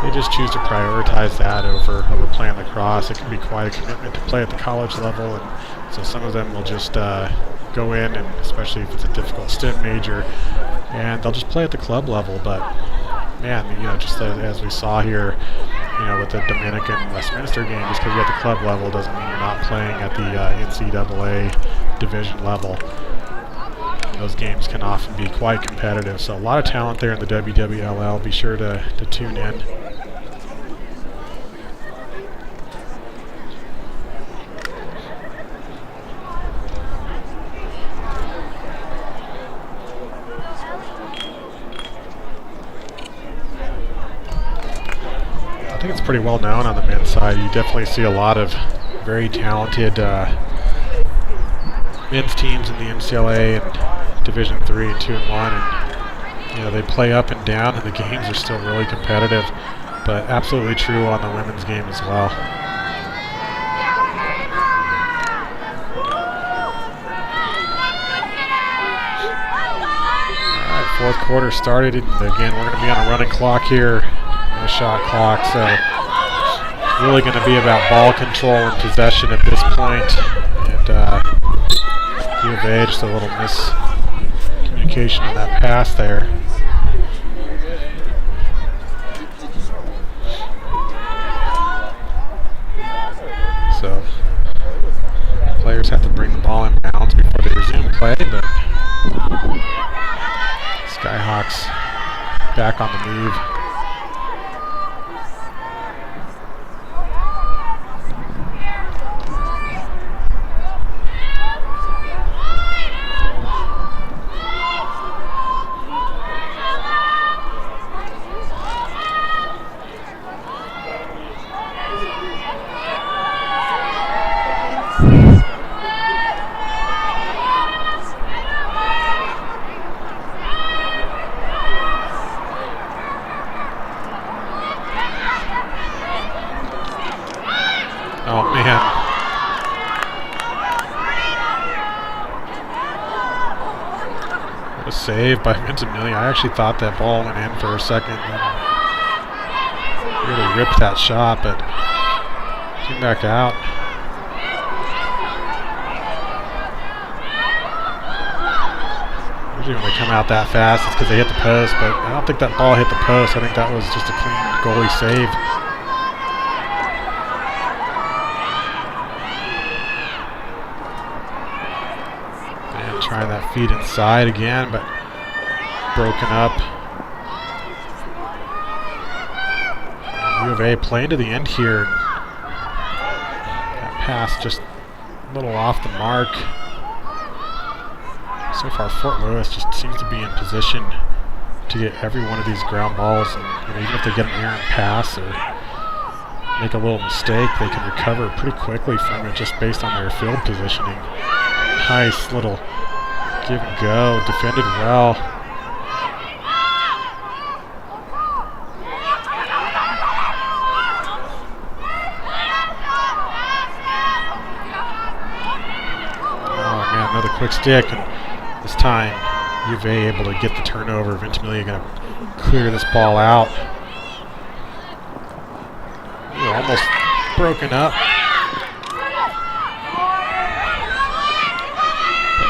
they just choose to prioritize that over playing lacrosse. It can be quite a commitment to play at the college level, and so some of them will just go in, and especially if it's a difficult STEM major, and they'll just play at the club level. But man, you know, just as we saw here, you know, with the Dominican Westminster game, just because you're at the club level doesn't mean you're not playing at the NCAA division level. Those games can often be quite competitive. So a lot of talent there in the WWLL. Be sure to tune in. I think it's pretty well known on the men's side. You definitely see a lot of very talented men's teams in the MCLA and Division 3 and 2 and 1, and you know, they play up and down, and the games are still really competitive. But absolutely true on the women's game as well. All right, fourth quarter started, and again we're going to be on a running clock here. A shot clock, so it's really going to be about ball control and possession at this point. And U of A, just a little miscommunication on that pass there. So players have to bring the ball in bounds before they resume play, but Skyhawks back on the move. Oh man. What a save by Ventimiglia. I actually thought that ball went in for a second. Really ripped that shot, but came back out. Usually when they come out that fast, it's because they hit the post, but I don't think that ball hit the post. I think that was just a clean goalie save. Trying that feed inside again, but broken up. U of A playing to the end here. That pass just a little off the mark. So far, Fort Lewis just seems to be in position to get every one of these ground balls, and you know, even if they get an errant pass or make a little mistake, they can recover pretty quickly from it just based on their field positioning. Nice little give and go, defended well. Oh man, another quick stick, and this time U of A able to get the turnover. Ventimiglia going to clear this ball out. Ooh, almost broken up.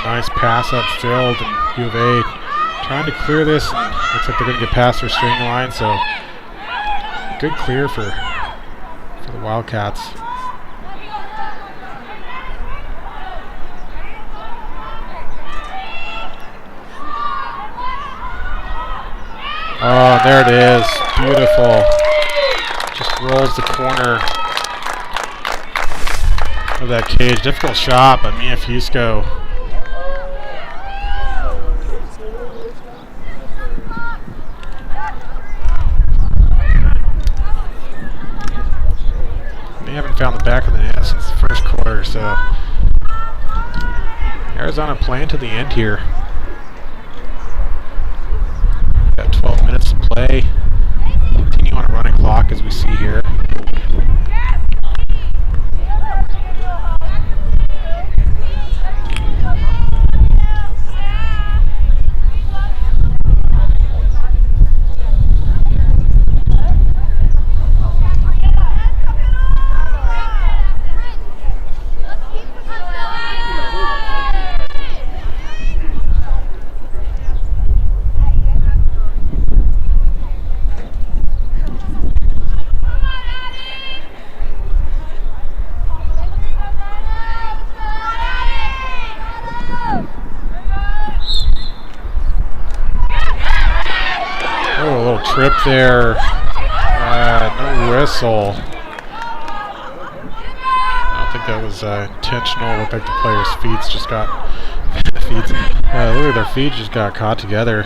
Nice pass upfield, and U of A trying to clear this. And looks like they're going to get past their string line, so good clear for the Wildcats. Oh, there it is. Beautiful. Just rolls the corner of that cage. Difficult shot, but Mia Fusco. They haven't found the back of the net since the first quarter, so Arizona playing to the end here. Got 12 minutes to play. Continue on a running clock as we see here. Trip there, no whistle. I don't think that was intentional. Looked like the players' feet just got look at their feet just got caught together.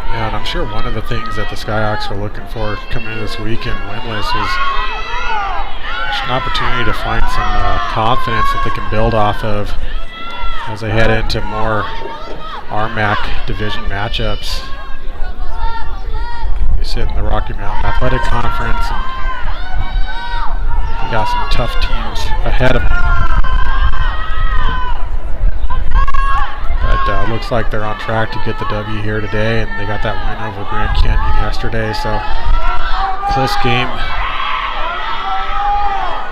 Yeah, and I'm sure one of the things that the Skyhawks are looking for coming into this weekend winless is an opportunity to find some confidence that they can build off of as they head into more RMAC division matchups. They sit in the Rocky Mountain Athletic Conference, and they got some tough teams ahead of them. But looks like they're on track to get the W here today, and they got that win over Grand Canyon yesterday, so close game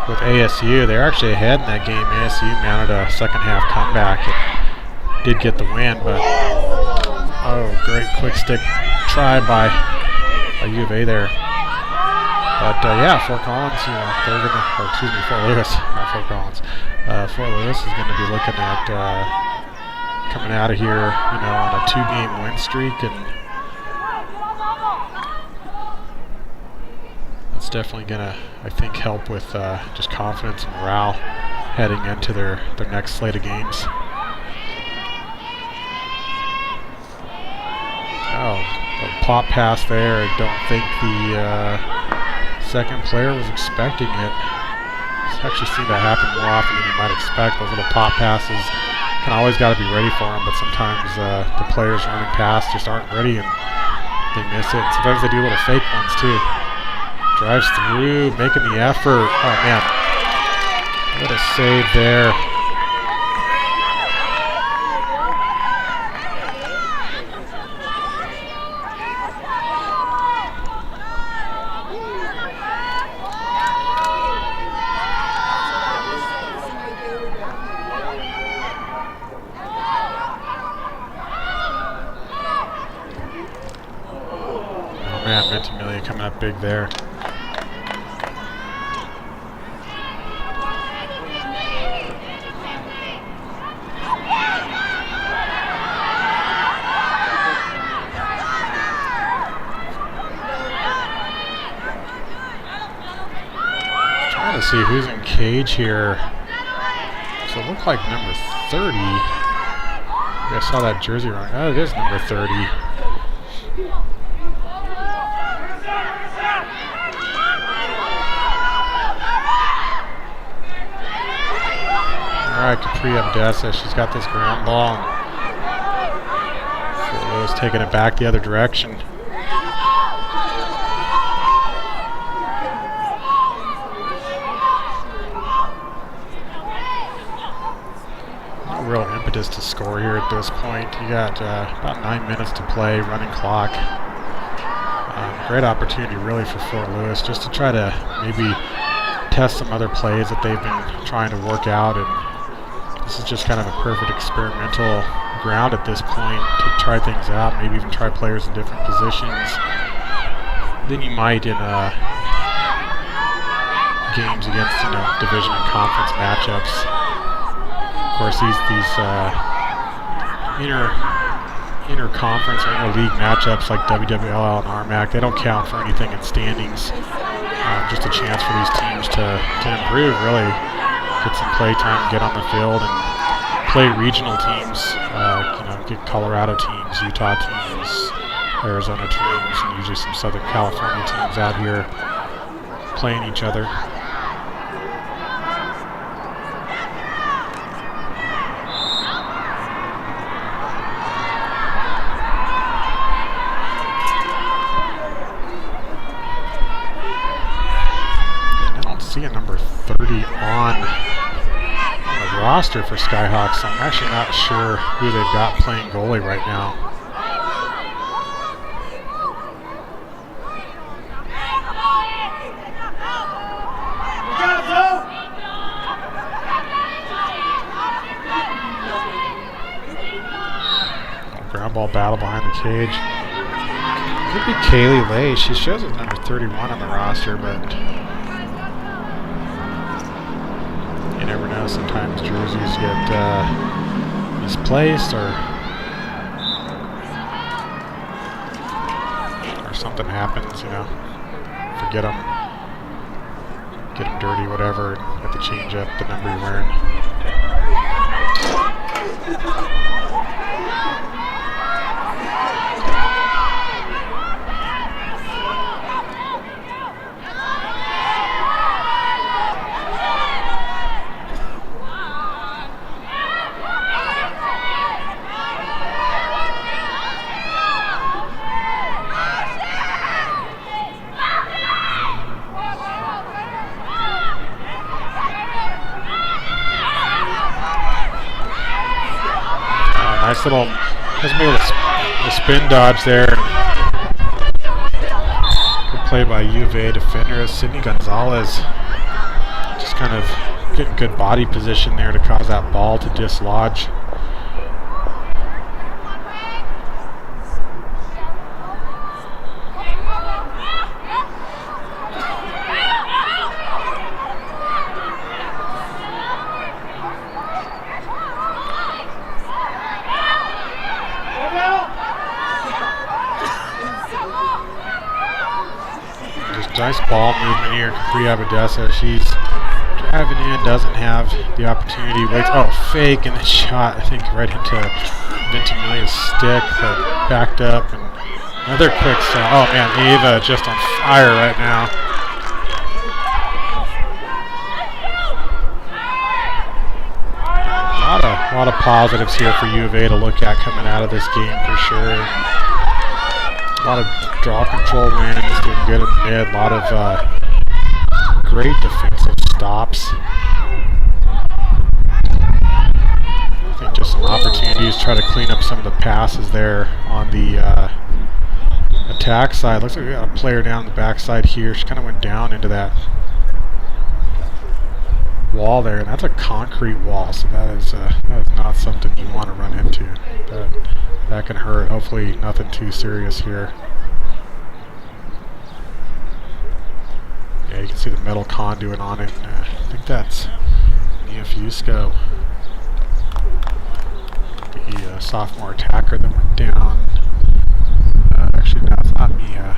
with ASU. They're actually ahead in that game. ASU mounted a second half comeback and did get the win, but great quick stick try by U of A there. But yeah, Fort Collins, they're gonna, Fort Lewis, not Fort Collins. Fort Lewis is going to be looking at coming out of here, on a 2-game win streak, and it's definitely going to, I think, help with just confidence and morale heading into their next slate of games. Oh, a pop pass there. I don't think the second player was expecting it. I've actually seen that happen more often than you might expect. Those little pop passes, can always got to be ready for them, but sometimes the players running past just aren't ready and they miss it. Sometimes they do little fake ones too. Drives through, making the effort. Oh man, what a save there. Oh man, Ventimiglia coming up big there. See who's in cage here. So it looked like number 30. I saw that jersey wrong. Oh, it is number 30. Alright, Capri Abdessa. She's got this ground ball. Fort Lewis taking it back the other direction. Real impetus to score here at this point. You got about 9 minutes to play, running clock. Great opportunity really for Fort Lewis just to try to maybe test some other plays that they've been trying to work out, and this is just kind of a perfect experimental ground at this point to try things out, maybe even try players in different positions than you might in a games against, you know, division and conference matchups. Of course, these inter-conference or inter-league matchups like WWLL and RMAC, they don't count for anything in standings. Just a chance for these teams to improve, really, get some play time, get on the field, and play regional teams. You know, get Colorado teams, Utah teams, Arizona teams, and usually some Southern California teams out here playing each other. See a number 30 on the roster for Skyhawks. I'm actually not sure who they've got playing goalie right now. Ground ball battle behind the cage. Could be Kaylee Lay. She shows as number 31 on the roster, but you never know, sometimes jerseys get misplaced or something happens, you know, forget them, get them dirty, whatever, and have to change up the number you're wearing. Nice little spin dodge there. Good play by U of A defender. Sydney Gonzalez just kind of getting good body position there to cause that ball to dislodge. Nice ball movement here. Capri Abadessa, she's driving in, doesn't have the opportunity. Waits, fake, and then shot, I think, right into Ventimiglia's stick, but backed up. And another quick shot. Oh man, Ava just on fire right now. A lot of positives here for U of A to look at coming out of this game for sure. A lot of draw control wins, doing good in the mid, a lot of great defensive stops. I think just some opportunities to try to clean up some of the passes there on the attack side. Looks like we got a player down the backside here. She kind of went down into that wall there, and that's a concrete wall, so that is not something you want to run into. That can hurt. Hopefully nothing too serious here. Yeah, you can see the metal conduit on it. I think that's Mia Fusco, the sophomore attacker that went down. Actually, no, it's not Mia.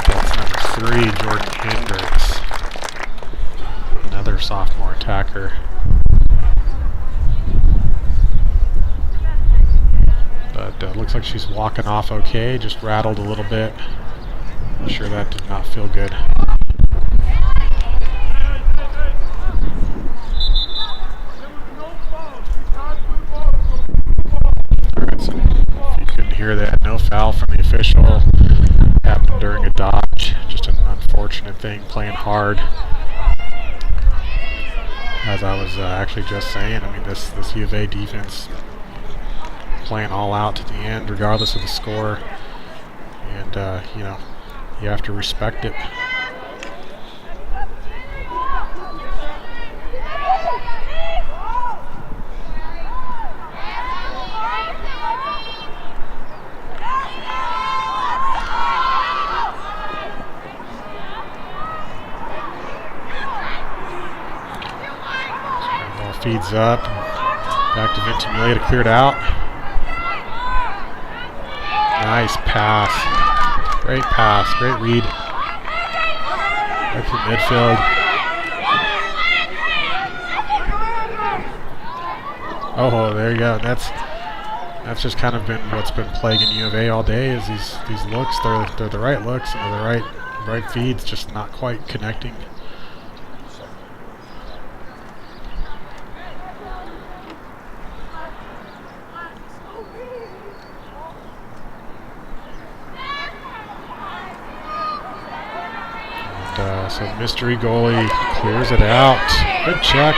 That's number 3, Jordan Hendricks. Another sophomore attacker. But looks like she's walking off okay, just rattled a little bit. I'm sure that did not feel good. Alright, so if you couldn't hear that, no foul from the official. Happened during a dodge. Just an unfortunate thing, playing hard. As I was actually just saying, I mean, this U of A defense playing all out to the end, regardless of the score, and you know, you have to respect it. Feeds up. Back to Ventimiglia to clear it out. Nice pass. Great pass. Great read. Back to midfield. Oh, there you go. That's just kind of been what's been plaguing U of A all day. Is these looks? They're the right looks and they're the right feeds, just not quite connecting. So mystery goalie clears it out. Good check.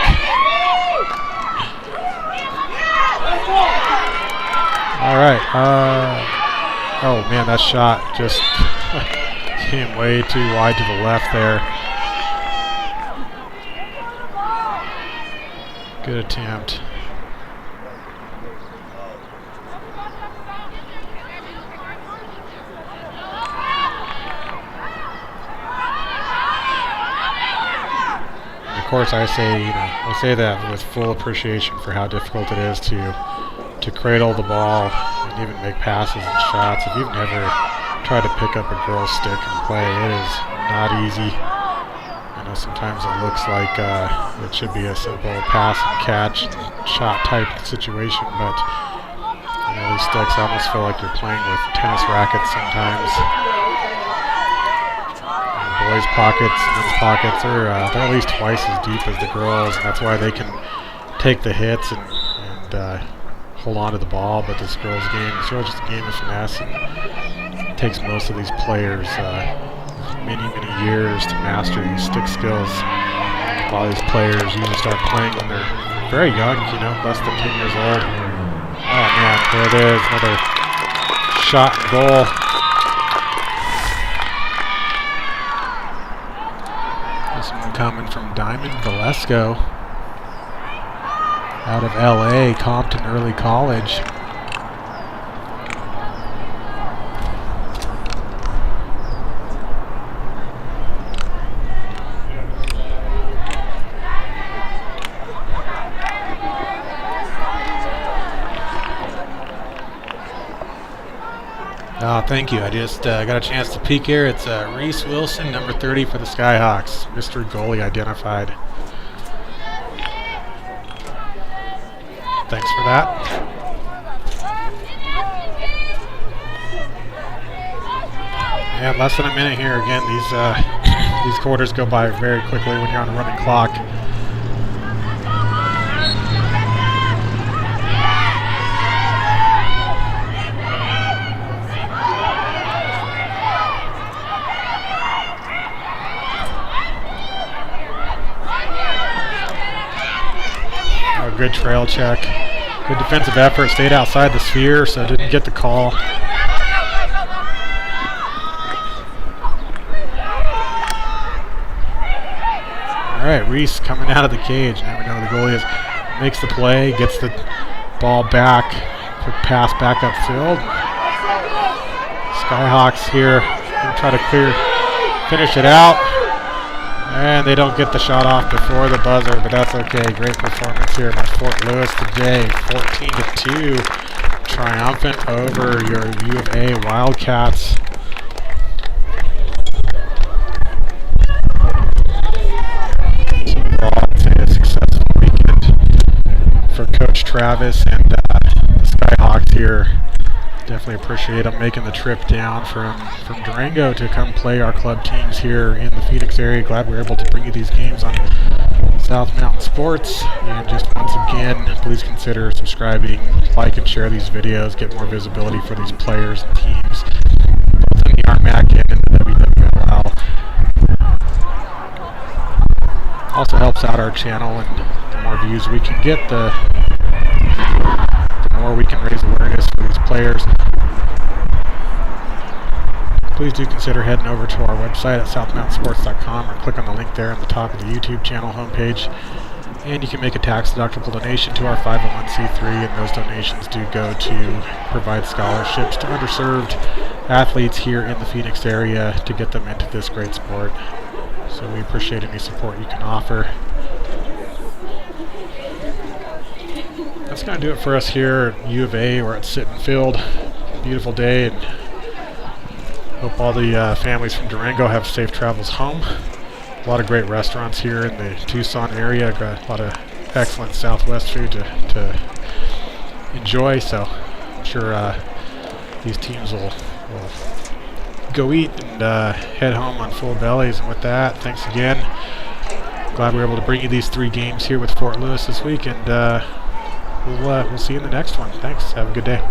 All right. Oh man, that shot just came way too wide to the left there. Good attempt. Of course, I say that with full appreciation for how difficult it is to cradle the ball and even make passes and shots. If you've never tried to pick up a girl's stick and play, it is not easy. I know sometimes it looks like it should be a simple pass and catch and shot type situation, but these sticks almost feel like you're playing with tennis rackets sometimes. Boys' pockets, men's pockets, they're at least twice as deep as the girls, and that's why they can take the hits and hold on to the ball. But this girls' game is really just a game of finesse, and it takes most of these players many years to master these stick skills. A lot of these players usually start playing when they're very young, less than 10 years old. Oh man, there it is, another shot and goal. This one coming from Diamond Valesco out of LA, Compton Early College. Thank you. I just got a chance to peek here. It's Reese Wilson, number 30 for the Skyhawks. Mystery goalie identified. Thanks for that. And less than a minute here. Again, these quarters go by very quickly when you're on a running clock. Good trail check. Good defensive effort. Stayed outside the sphere, so didn't get the call. All right, Reese coming out of the cage. Now we know who the goalie is. Makes the play, gets the ball back. Quick pass back upfield. Skyhawks here gonna try to finish it out. And they don't get the shot off before the buzzer, but that's okay. Great performance here by Fort Lewis today. 14-2. Triumphant over your U of A Wildcats. Overall, I'd say a successful weekend for Coach Travis and the Skyhawks here. Definitely appreciate them making the trip down from Durango to come play our club teams here in the Phoenix area. Glad we're able to bring you these games on South Mountain Sports. And just once again, please consider subscribing, like and share these videos, get more visibility for these players and teams, both in the RMAC and in the WWLL. Also helps out our channel, and the more views we can get, the more we can raise awareness for these players. Please do consider heading over to our website at southmountainsports.com or click on the link there on the top of the YouTube channel homepage. And you can make a tax-deductible donation to our 501c3, and those donations do go to provide scholarships to underserved athletes here in the Phoenix area to get them into this great sport. So we appreciate any support you can offer. that's going to do it for us here at U of A. We're at Sitton Field. Beautiful day, and hope all the families from Durango have safe travels home. A lot of great restaurants here in the Tucson area. Got a lot of excellent Southwest food to enjoy, so I'm sure these teams will go eat and head home on full bellies. And with that, thanks again. Glad we were able to bring you these 3 games here with Fort Lewis this week, and we'll see you in the next one. Thanks. Have a good day.